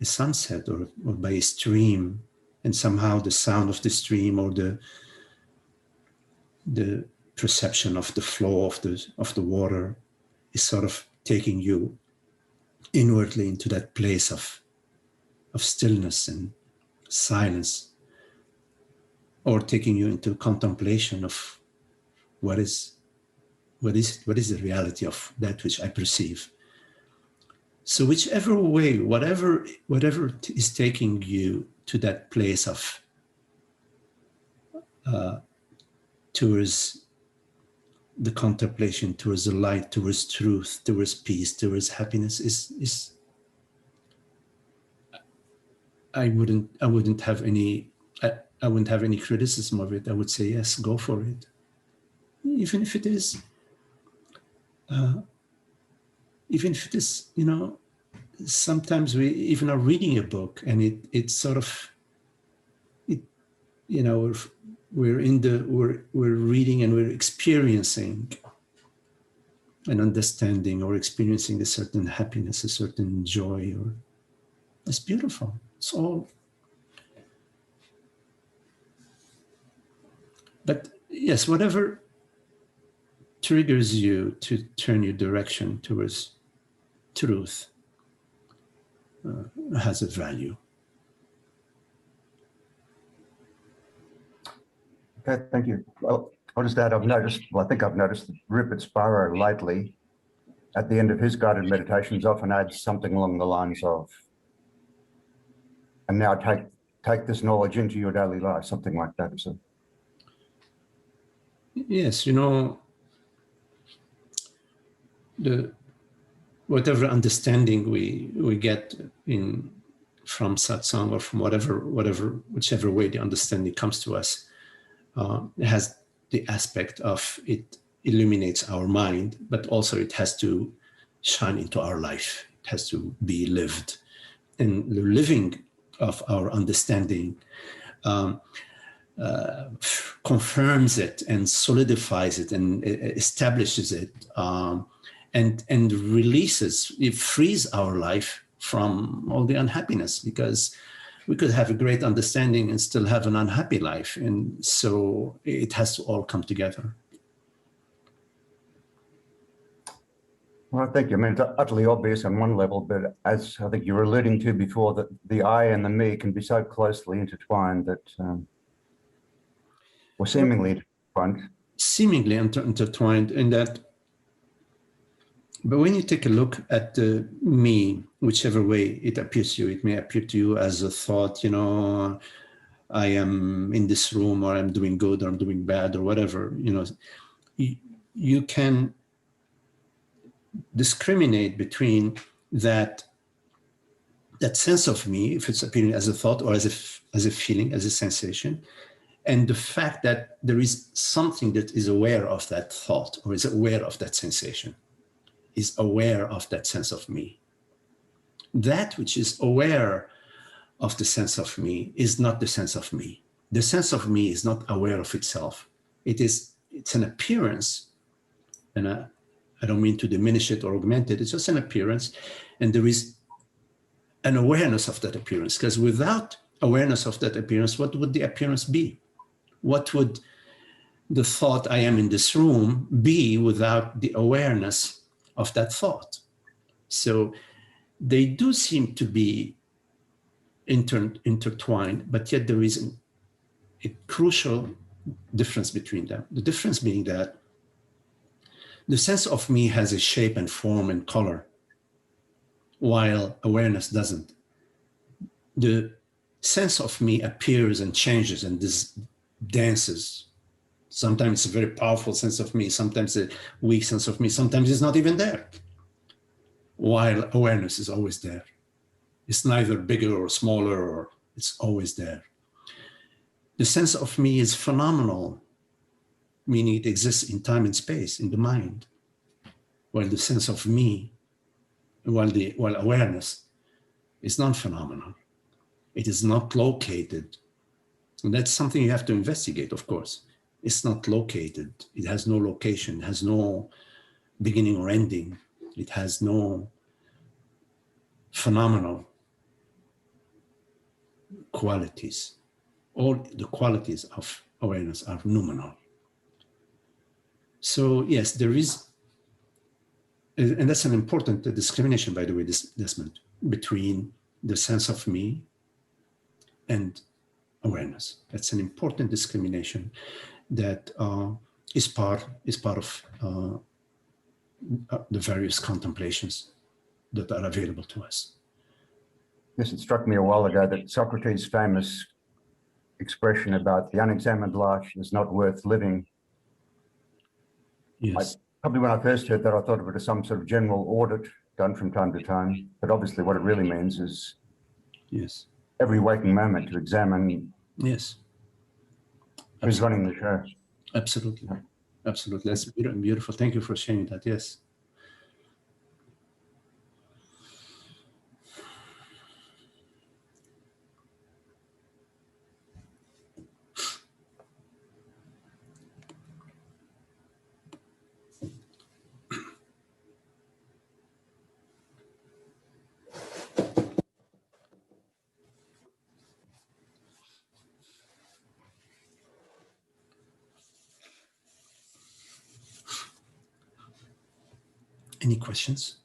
a sunset or by a stream, and somehow the sound of the stream or the perception of the flow of the water is sort of taking you inwardly into that place of stillness and silence. or taking you into contemplation of what is the reality of that which I perceive. So whichever way, whatever is taking you to that place of towards the contemplation, towards the light, towards truth, towards peace, towards happiness, is I wouldn't have any criticism of it. I would say yes, go for it, even if it is, you know. Sometimes we even are reading a book and it's sort of, you know, we're reading and we're experiencing an understanding or experiencing a certain happiness, a certain joy, or it's beautiful. It's all. But yes, whatever triggers you to turn your direction towards truth has a value. Okay, thank you. Well, I'll just add, I think I've noticed that Rupert Sparrow lately, at the end of his guided meditations, often adds something along the lines of, and now take this knowledge into your daily life, something like that. So. Yes, you know, whatever understanding we get from satsang or from whichever way the understanding comes to us, it has the aspect of it illuminates our mind, but also it has to shine into our life. It has to be lived, and the living of our understanding confirms it and solidifies it and establishes it. And releases, it frees our life from all the unhappiness, because we could have a great understanding and still have an unhappy life. And so it has to all come together. Well, thank you. I mean, it's utterly obvious on one level, but as I think you were alluding to before, that the I and the me can be so closely intertwined that, or seemingly intertwined. Seemingly intertwined in that. But when you take a look at the me, whichever way it appears to you, it may appear to you as a thought, you know, I am in this room, or I'm doing good, or I'm doing bad, or whatever, you know, you can discriminate between that sense of me, if it's appearing as a thought or as a feeling, as a sensation, and the fact that there is something that is aware of that thought or is aware of that sensation, is aware of that sense of me. That which is aware of the sense of me is not the sense of me. The sense of me is not aware of itself. It's an appearance, and I don't mean to diminish it or augment it. It's just an appearance, and there is an awareness of that appearance, because without awareness of that appearance, what would the appearance be? What would the thought I am in this room be without the awareness of that thought? So they do seem to be intertwined, but yet there is a crucial difference between them. The difference being that the sense of me has a shape and form and color, while awareness doesn't. The sense of me appears and changes and dances. Sometimes it's a very powerful sense of me, sometimes a weak sense of me, sometimes it's not even there. While awareness is always there. It's neither bigger or smaller, or it's always there. The sense of me is phenomenal, meaning it exists in time and space, in the mind. While the sense of me, while awareness is non-phenomenal. It is not located. And that's something you have to investigate, of course. It's not located. It has no location, it has no beginning or ending. It has no phenomenal qualities. All the qualities of awareness are noumenal. So yes, there is, and that's an important discrimination, by the way, Desmond, between the sense of me and awareness. That's an important discrimination that is part of the various contemplations that are available to us. Yes, it struck me a while ago that Socrates' famous expression about the unexamined life is not worth living. Yes. Probably when I first heard that, I thought of it as some sort of general audit done from time to time. But obviously what it really means is Yes. every waking moment to examine Yes. who's running the show. Absolutely. Absolutely. That's beautiful. Thank you for sharing that. Yes. Any questions?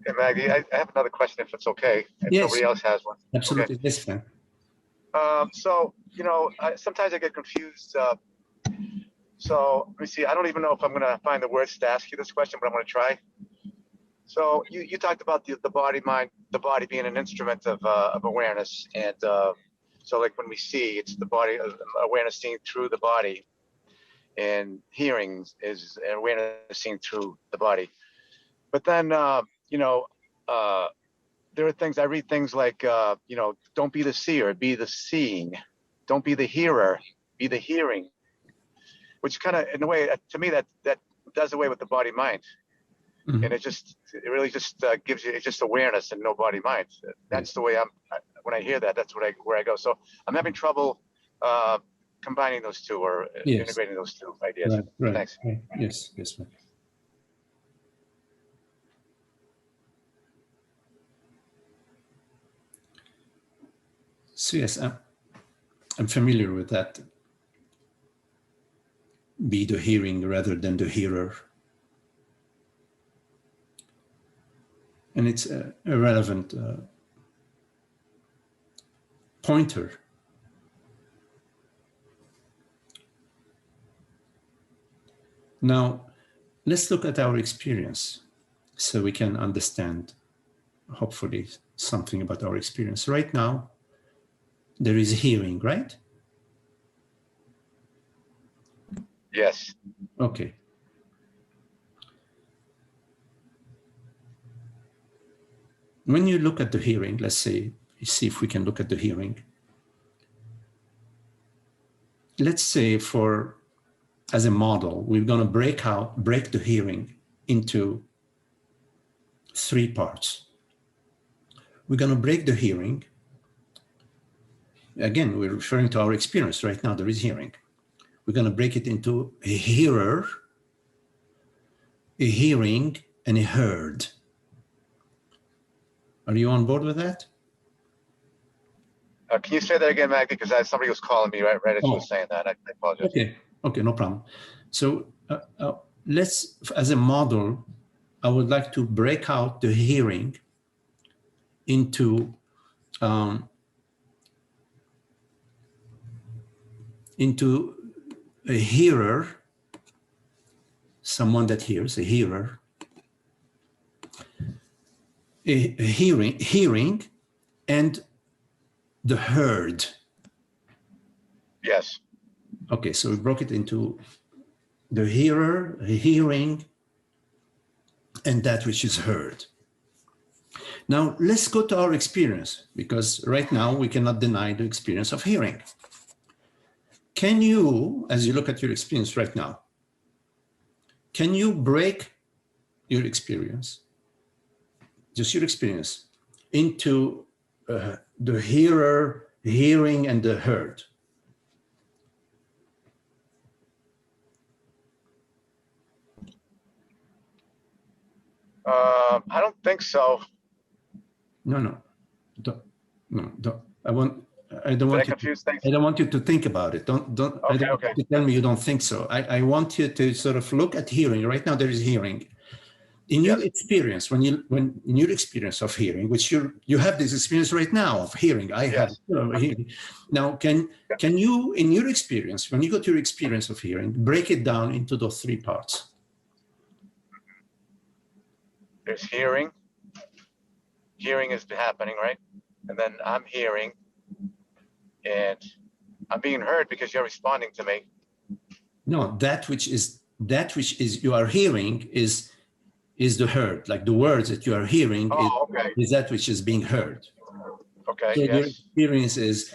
Hey, Maggie, I have another question if it's okay, if Yes. nobody else has one. Absolutely. Okay. Yes, man. So, you know, sometimes I get confused. So let me see. I don't even know if I'm going to find the words to ask you this question, but I'm going to try. So you talked about the body being an instrument of awareness. And so like when we see, it's the body, awareness seeing through the body, and hearing is awareness seeing through the body. But then, you know, there are things, I read things like, you know, don't be the seer, be the seeing. Don't be the hearer, be the hearing. Which kind of, in a way, to me, that does away with the body mind. Mm-hmm. And it really just gives you, it's just awareness and no body mind. That's the way when I hear that, that's where I go. So I'm having trouble combining those two or integrating those two ideas. Right, right. Thanks. Right. Yes, yes, man. So yes, I'm familiar with that. Be the hearing rather than the hearer. And it's a relevant pointer. Now, let's look at our experience so we can understand, hopefully, something about our experience. Right now, there is hearing, right? Yes. Okay. When you look at the hearing, let's say, see if we can look at the hearing. Let's say as a model, we're going to break the hearing into 3 parts. We're going to break the hearing. Again, we're referring to our experience. Right now, there is hearing. We're going to break it into a hearer, a hearing, and a heard. Are you on board with that? Can you say that again, Magdi? Because somebody was calling me right as you were saying that. I apologize. Okay, no problem. So let's, as a model, I would like to break out the hearing into a hearer, someone that hears, a hearer, a hearing, and the heard. Yes. Okay, so we broke it into the hearer, a hearing, and that which is heard. Now, let's go to our experience, because right now we cannot deny the experience of hearing. Can you, as you look at your experience right now, can you break your experience, just your experience, into the hearer, hearing and the heard? I don't think so. No. Don't. I don't Did I want you. confuse things? I don't want you to think about it. Don't. I don't want you to tell me you don't think so. I want you to sort of look at hearing. Right now, there is hearing. In your experience, when in your experience of hearing, which you have this experience right now of hearing, I have hearing. Now, can you, in your experience, when you go to your experience of hearing, break it down into those three parts? There's hearing. Hearing is happening, right? And then I'm hearing, and I'm being heard because you're responding to me. No, that which is you are hearing is the heard, like the words that you are hearing is that which is being heard. Okay, so your experience is,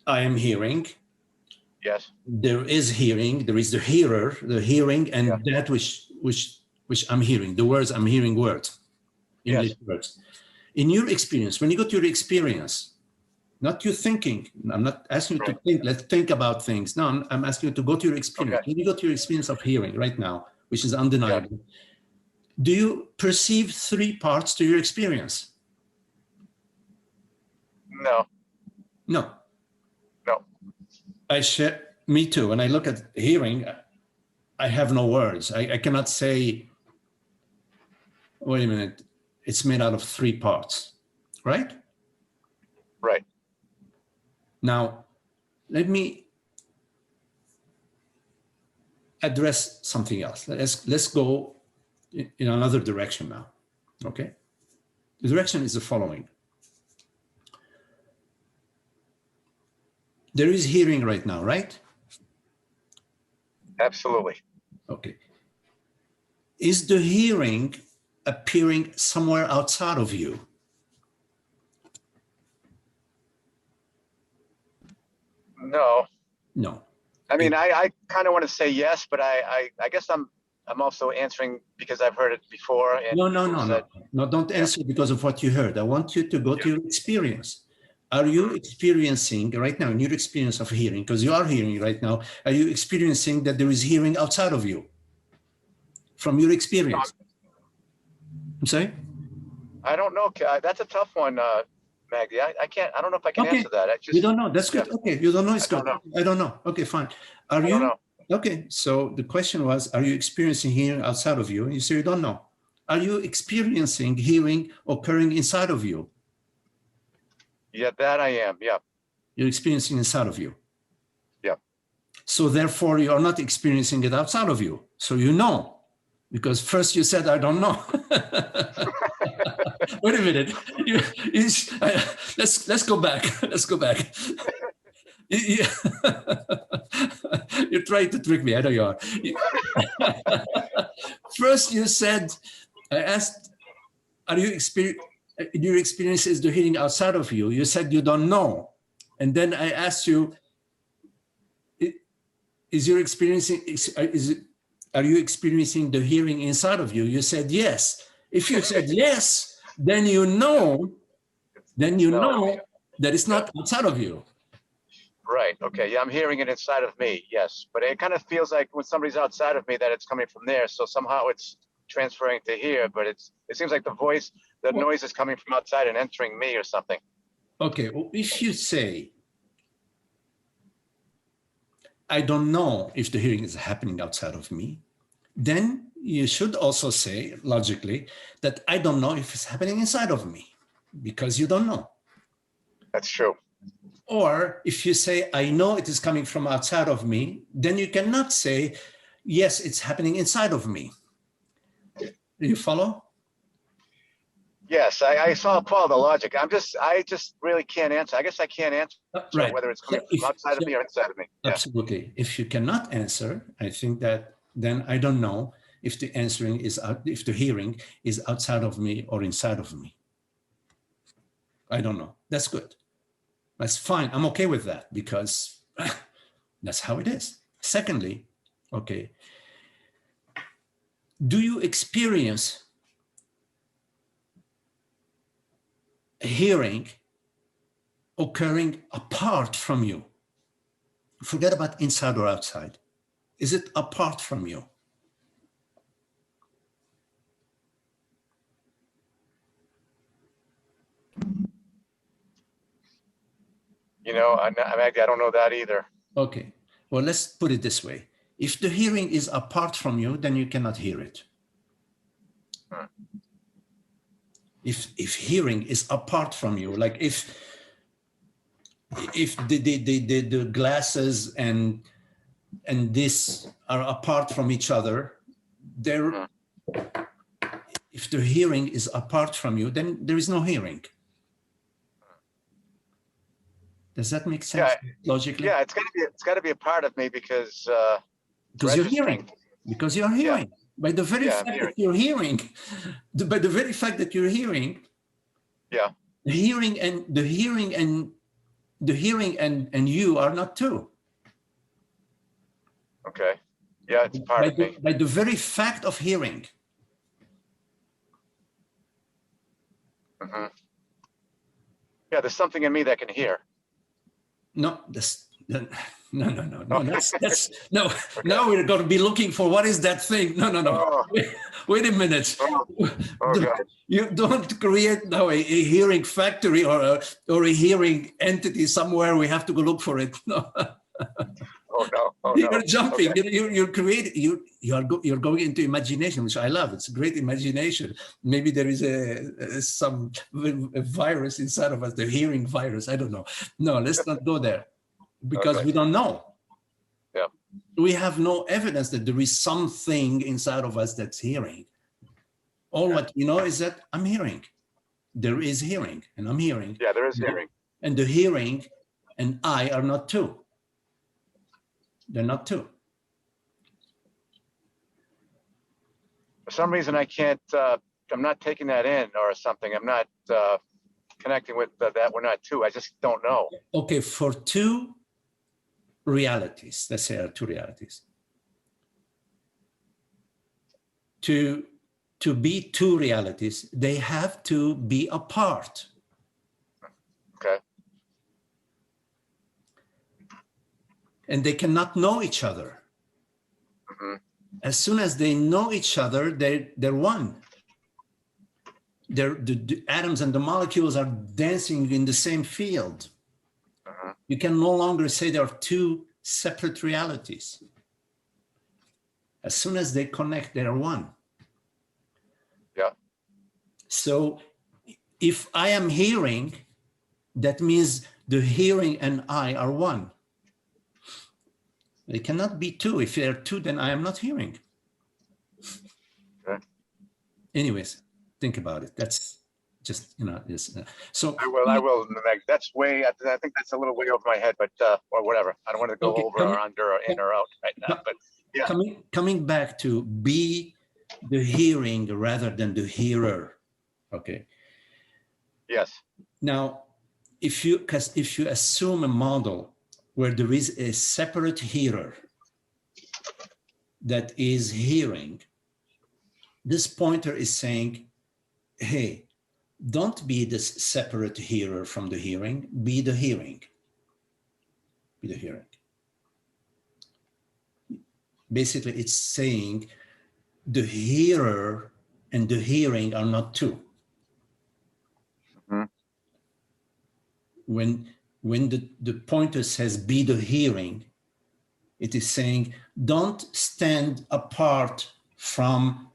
I am hearing. Yes. There is hearing, there is the hearer, the hearing, and that which I'm hearing, the words, I'm hearing words, English words. In your experience, when you go to your experience, not you thinking, I'm not asking you to think, let's think about things. No, I'm asking you to go to your experience. When you go to your experience of hearing right now, which is undeniable, do you perceive three parts to your experience? No. No. No. Me too. When I look at hearing, I have no words. I cannot say, wait a minute, it's made out of three parts, right? Right. Now, let me address something else. Let's go in another direction now, okay? The direction is the following. There is hearing right now, right? Absolutely. Okay. Is the hearing appearing somewhere outside of you? No. No. I mean, I kind of want to say yes, but I guess I'm also answering because I've heard it before. And no, don't answer because of what you heard. I want you to go to your experience. Are you experiencing right now in your experience of hearing, because you are hearing right now, are you experiencing that there is hearing outside of you from your experience? I'm sorry? I don't know. That's a tough one, Magdi. I don't know if I can answer that. You don't know. That's good. Okay. You don't know. It's good. I don't know. Okay, fine. I don't know. Okay. So the question was, are you experiencing hearing outside of you? And you say you don't know. Are you experiencing hearing occurring inside of you? Yeah, that I am. Yeah. You're experiencing inside of you. Yeah. So therefore, you are not experiencing it outside of you. So you know, because first you said, I don't know. Wait a minute. Let's go back. Let's go back. You're trying to trick me. I know you are. First, you said, I asked, are you your experience is the hearing outside of you? You said you don't know. And then I asked you, are you experiencing the hearing inside of you? You said yes. If you said yes, then you know that it's not outside of you. Right. Okay. Yeah, I'm hearing it inside of me. Yes, but it kind of feels like when somebody's outside of me that it's coming from there. So somehow it's transferring to here, but it seems like the noise is coming from outside and entering me or something. Okay. Well, if you say, I don't know if the hearing is happening outside of me, then you should also say logically that I don't know if it's happening inside of me, because you don't know. That's true. Or if you say, I know it is coming from outside of me, then you cannot say, yes, it's happening inside of me. Do you follow? Yes, I follow the logic. I just really can't answer. I guess I can't answer whether it's coming from outside of me or inside of me. Absolutely. Yeah. If you cannot answer, I think that then I don't know if the hearing is outside of me or inside of me. I don't know. That's good. That's fine. I'm okay with that because that's how it is. Secondly, okay, do you experience hearing occurring apart from you? Forget about inside or outside. Is it apart from you? You know, Magdi, I don't know that either. Okay. Well, let's put it this way. If the hearing is apart from you, then you cannot hear it. If hearing is apart from you, like if the glasses and this are apart from each other, there, if the hearing is apart from you, then there is no hearing. Does that make sense logically? Yeah, it's got to be a part of me because you're hearing. Because you're hearing. Yeah. By the very fact that you're hearing, by the very fact that you're hearing, the hearing and you are not two. Okay. Yeah, it's part of me. By the very fact of hearing. Mm-hmm. Yeah, there's something in me that can hear. No, no. That's no. Okay. Now we're going to be looking for what is that thing. No. Oh. Wait a minute. You don't create now a hearing factory or a hearing entity somewhere. We have to go look for it. No. Oh no! You're jumping. Okay. You're creating. You're going into imagination, which I love. It's a great imagination. Maybe there is a virus inside of us, the hearing virus. I don't know. No, let's not go there, because we don't know. Yeah. We have no evidence that there is something inside of us that's hearing. All what we know is that I'm hearing. There is hearing, and I'm hearing. Yeah, there is hearing. And the hearing and I are not two. They're not two. For some reason, I can't, I'm not taking that in or something. I'm not connecting with that we're not two. I just don't know. Okay, for two realities, let's say there are two realities. To be two realities, they have to be apart. Okay. And they cannot know each other. Mm-hmm. As soon as they know each other, they're one. The atoms and the molecules are dancing in the same field. Mm-hmm. You can no longer say there are two separate realities. As soon as they connect, they are one. Yeah. So if I am hearing, that means the hearing and I are one. They cannot be two. If they're two, then I am not hearing. Okay. Anyways, think about it. That's just, so. I will. That's way, I think that's a little way over my head, but, or whatever. I don't want to go over or under or in or out right now, but yeah. Coming back to be the hearing rather than the hearer. Okay. Yes. Now, if you assume a model where there is a separate hearer that is hearing, this pointer is saying, hey, don't be this separate hearer from the hearing, be the hearing. Be the hearing. Basically, it's saying the hearer and the hearing are not two. Mm-hmm. When the pointer says be the hearing, it is saying don't stand apart from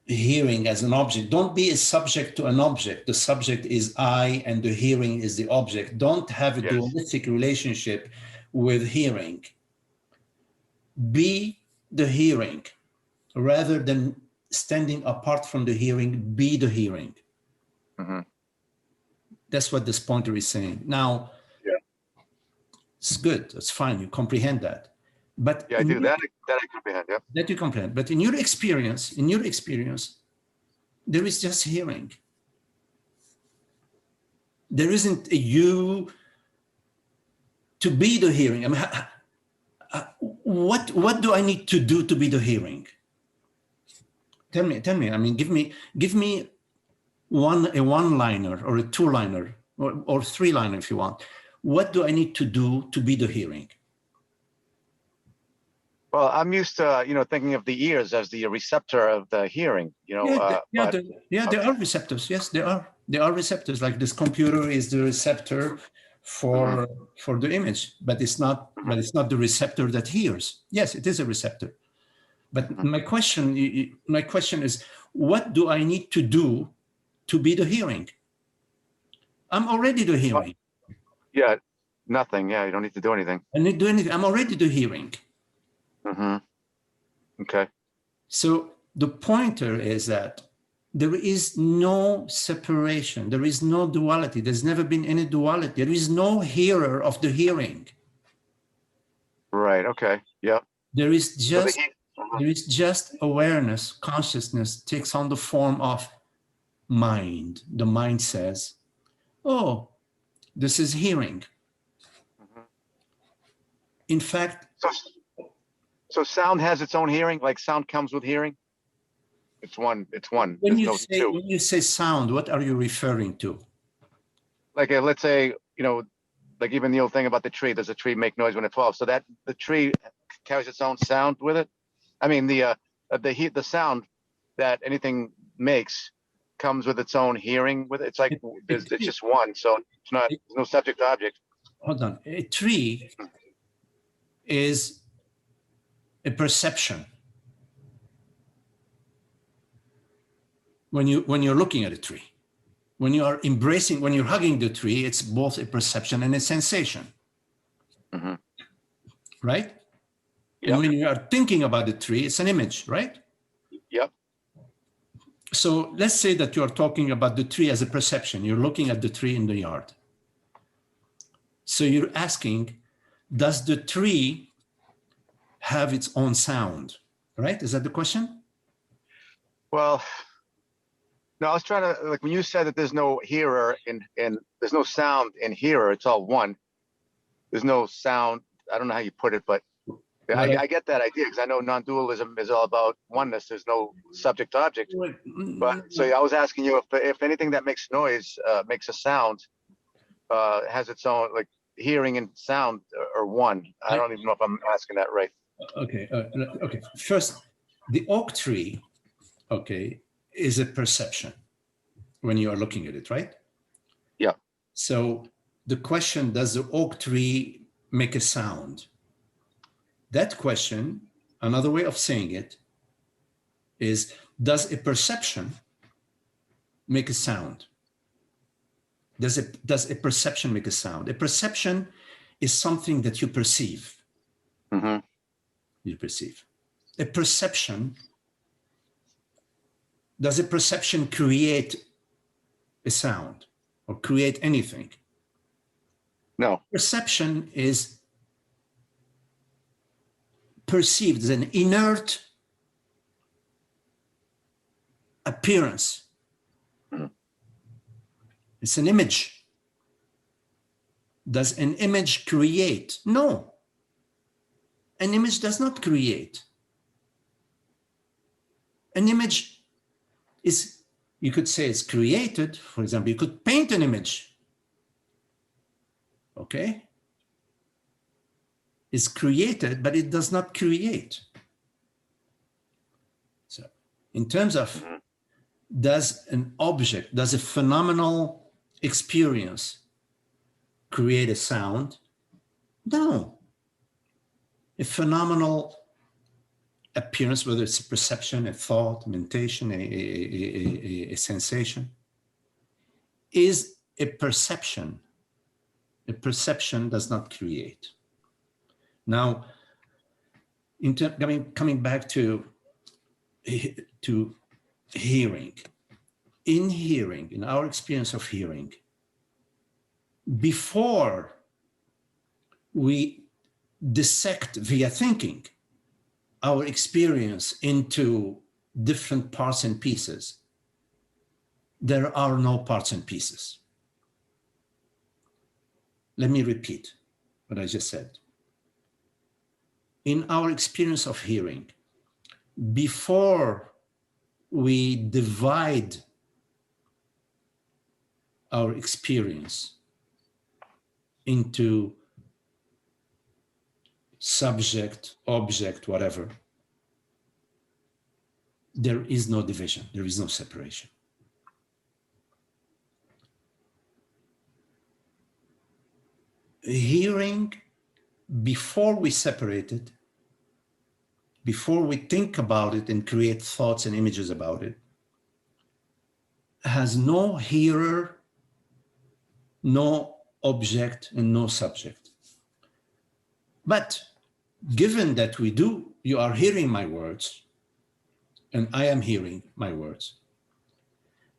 hearing as an object. Don't be a subject to an object. The subject is I and the hearing is the object. Don't have a dualistic relationship with hearing. Be the hearing rather than standing apart from the hearing, be the hearing. Mm-hmm. That's what this pointer is saying. Now, it's good. It's fine. You comprehend that. But yeah, I do. That I comprehend. Yeah. That you comprehend. But in your experience, there is just hearing. There isn't a you to be the hearing. I mean, what do I need to do to be the hearing? Tell me. I mean, give me a one-liner or a two-liner or three-liner if you want. What do I need to do to be the hearing? Well, I'm used to, thinking of the ears as the receptor of the hearing, there are receptors. Yes, there are. There are receptors. Like this computer is the receptor for the image, but it's not the receptor that hears. Yes, it is a receptor. But my question is, what do I need to do to be the hearing? I'm already the hearing. Yeah, nothing. Yeah, you don't need to do anything. I need to do anything. I'm already the hearing. Okay. So the pointer is that there is no separation. There is no duality. There's never been any duality. There is no hearer of the hearing. Right. Okay. Yep. There is just awareness. Consciousness takes on the form of mind. The mind says, oh, this is hearing. In fact, so sound has its own hearing, like sound comes with hearing? It's one. When you say sound, what are you referring to? Like, let's say, like even the old thing about the tree, does a tree make noise when it falls? So that the tree carries its own sound with it? I mean, the sound that anything makes comes with its own hearing with it. It's like, it's just one. So there's no subject object. Hold on. A tree is a perception. When you're looking at a tree, when you are embracing, when you're hugging the tree, it's both a perception and a sensation, right? Yep. And when you are thinking about the tree, it's an image, right? Yep. So let's say that you are talking about the tree as a perception. You're looking at the tree in the yard. So you're asking, does the tree have its own sound, right? Is that the question? Well, no, I was trying to, like, when you said that there's no hearer and there's no sound in hearer, it's all one. There's no sound. I don't know how you put it, but I get that idea, because I know non-dualism is all about oneness. There's no subject object. But so I was asking you if anything that makes noise, makes a sound, has its own, like, hearing and sound are one. I don't even know if I'm asking that right. Okay. Okay. First, the oak tree, okay, is a perception when you are looking at it, right? Yeah. So the question, does the oak tree make a sound? That question, another way of saying it, is, does a perception make a sound? Does a perception make a sound? A perception is something that you perceive. You perceive. A perception, does a perception create a sound or create anything? No. Perception is perceived as an inert appearance. It's an image. Does an image create? No. An image does not create. An image is, you could say it's created. For example, you could paint an image. Okay? It's created, but it does not create. So, in terms of, does an object, does a phenomenal experience create a sound? No. A phenomenal appearance, whether it's a perception, a thought, a mentation, a sensation, is a perception. A perception does not create. Now, coming back to hearing. In hearing, in our experience of hearing, before we dissect via thinking our experience into different parts and pieces, there are no parts and pieces. Let me repeat what I just said. In our experience of hearing, before we divide our experience into subject, object, whatever, there is no division, there is no separation. Hearing, before we separate it, before we think about it and create thoughts and images about it, has no hearer, no object, and no subject. But given that we do, you are hearing my words, and I am hearing my words,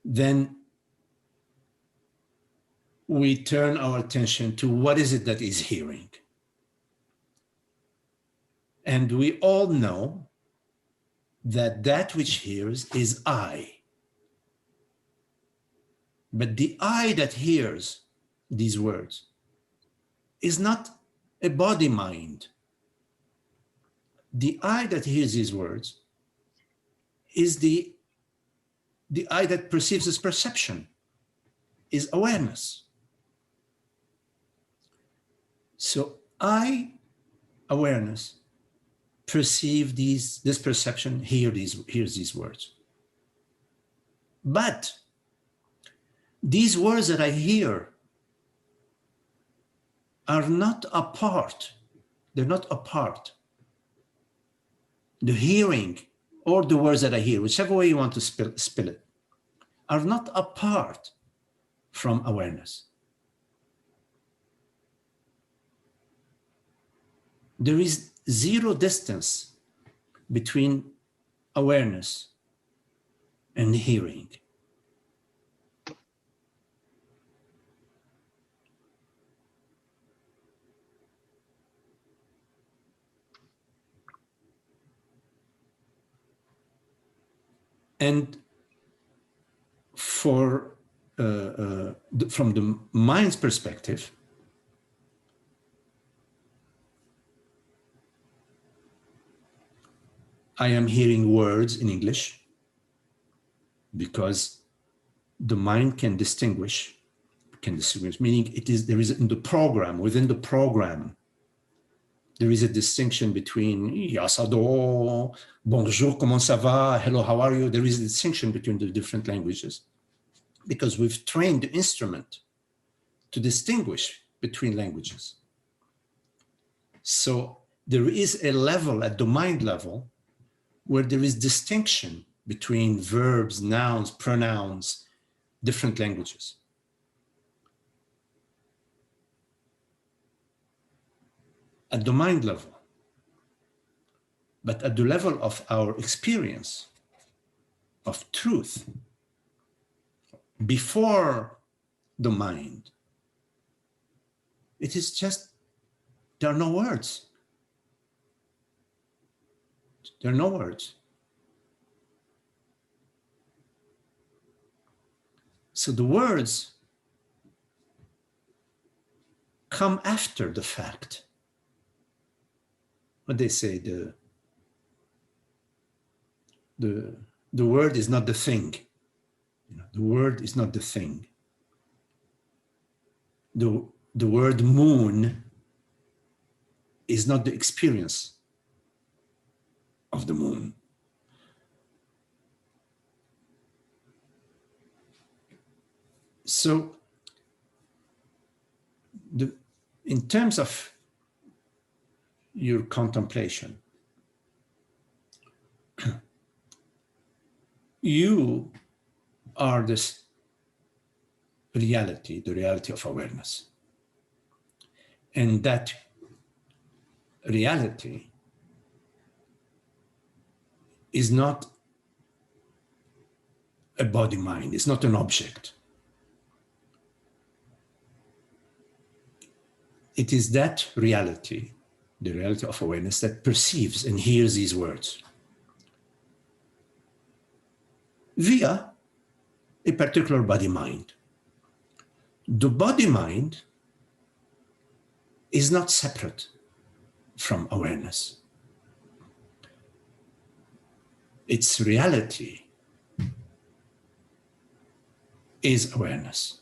then we turn our attention to what is it that is hearing. And we all know that that which hears is I. But the I that hears these words is not a body-mind. The I that hears these words is the I that perceives as perception, is awareness. So I, awareness, perceive this perception, hears these words. But these words that I hear are not apart. They're not apart. The hearing or the words that I hear, whichever way you want to spill it, are not apart from awareness. There is zero distance between awareness and hearing. And from the mind's perspective, I am hearing words in English because the mind can distinguish, meaning there is in the program, within the program, there is a distinction between Yasado, bonjour, comment ça va, hello, how are you? There is a distinction between the different languages because we've trained the instrument to distinguish between languages. So there is a level at the mind level where there is distinction between verbs, nouns, pronouns, different languages. At the mind level. But at the level of our experience of truth, before the mind, it is just, there are no words. There are no words. So the words come after the fact. What they say, the word is not the thing. The word is not the thing. The word moon is not the experience of the moon. So in terms of your contemplation, you are this reality, the reality of awareness. And that reality is not a body-mind, it's not an object. It is that reality, the reality of awareness, that perceives and hears these words via a particular body-mind. The body-mind is not separate from awareness. Its reality is awareness.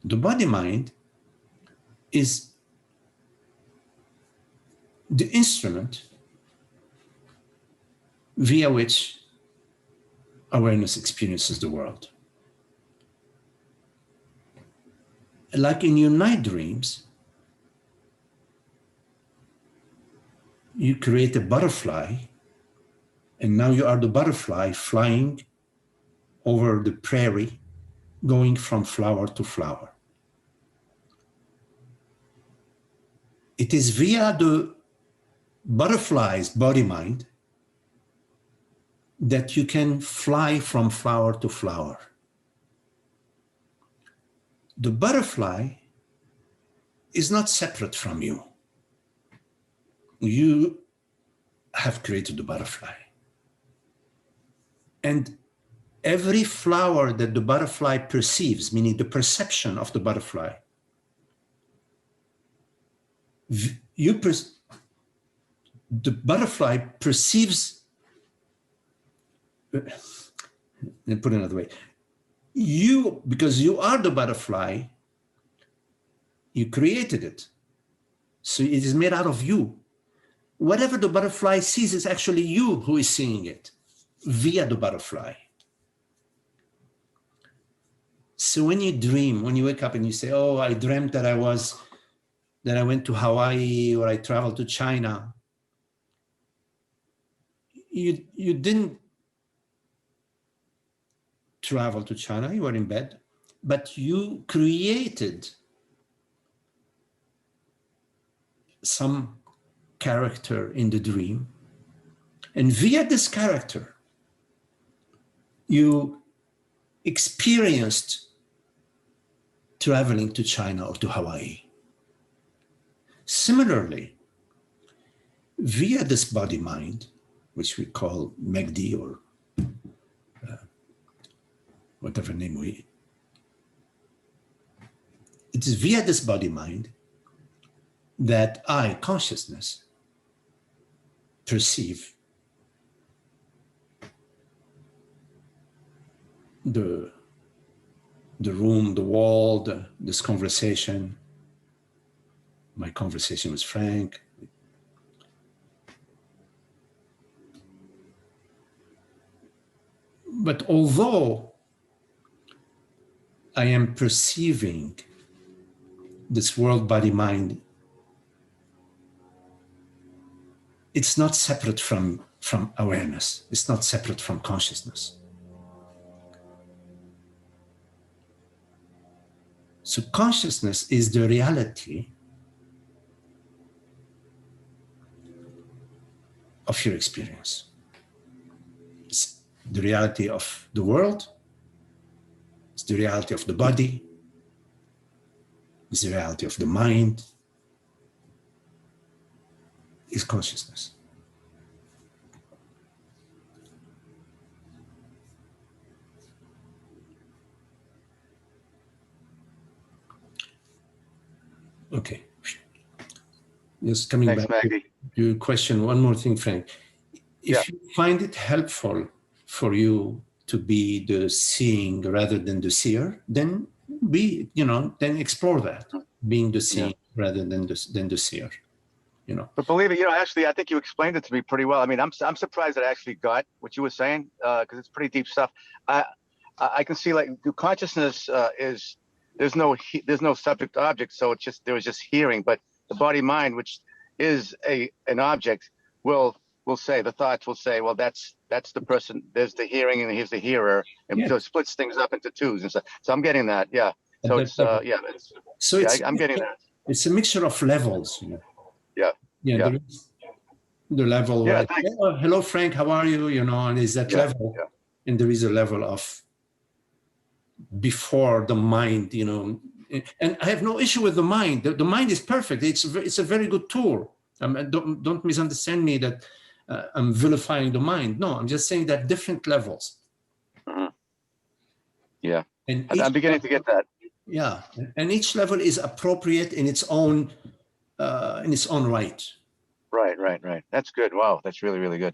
The body-mind is the instrument via which awareness experiences the world. Like in your night dreams, you create a butterfly, and now you are the butterfly flying over the prairie, going from flower to flower. It is via the butterfly's body-mind that you can fly from flower to flower. The butterfly is not separate from you. You have created the butterfly. And every flower that the butterfly perceives, meaning the perception of the butterfly, the butterfly perceives, let me put it another way, you, because you are the butterfly, you created it. So it is made out of you. Whatever the butterfly sees is actually you who is seeing it via the butterfly. So when you dream, when you wake up and you say, oh, I dreamt that I went to Hawaii or I traveled to China, you didn't travel to China, you were in bed, but you created some character in the dream, and via this character you experienced traveling to China or to Hawaii. Similarly, via this body-mind, which we call Magdi or whatever name it is via this body-mind that I, consciousness, perceive the room, the wall, this conversation, my conversation with Frank. But although I am perceiving this world, body, mind, it's not separate from awareness. It's not separate from consciousness. So consciousness is the reality of your experience. It's the reality of the world. It's the reality of the body. It's the reality of the mind. It's consciousness. Okay. Just coming back to your question, one more thing, Frank. If you find it helpful for you to be the seeing rather than the seer, then then explore that, being the seeing rather than the seer. But believe it, actually, I think you explained it to me pretty well. I mean, I'm surprised that I actually got what you were saying, because it's pretty deep stuff. I can see, like, the consciousness is there's no subject object, so there was just hearing. But the body mind, which is an object, will say, the thoughts will say, well, that's the person. There's the hearing and here's the hearer, and so it splits things up into twos and stuff. So I'm getting that. Yeah. So I'm getting that. It's a mixture of levels. Yeah. The level where, hello, Frank, how are you? And is that level, and there is a level of before the mind, and I have no issue with the mind. The mind is perfect. It's a very good tool. Don't misunderstand me that I'm vilifying the mind. No, I'm just saying that different levels. Mm-hmm. Yeah, and I'm beginning to get that. Yeah, and each level is appropriate in its own right. Right. That's good. Wow, that's really, really good.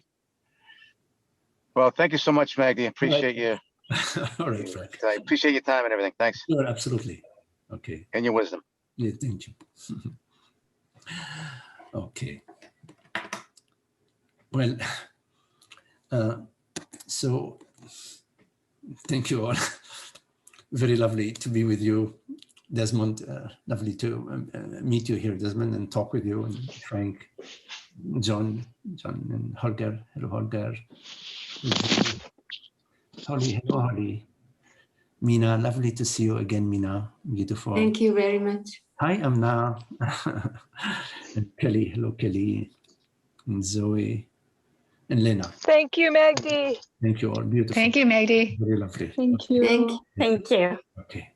Well, thank you so much, Magdi. Appreciate you. All right, Frank. I appreciate your time and everything. Thanks. Sure, absolutely. Okay. and your wisdom. Yeah, thank you. Okay. Well, so thank you all. Very lovely to be with you, Desmond. Lovely to meet you here, Desmond, and talk with you, and Frank, John, and Holger. Hello, Holger. Holly, hello, Holly. Mina, lovely to see you again, Mina. Beautiful. Thank you very much. Hi, Amna. And Kelly, hello, Kelly. And Zoe. And Lena. Thank you, Magdi. Thank you all. Beautiful. Thank you, Magdi. Very lovely. Thank you. Thank you. Thank you. Okay.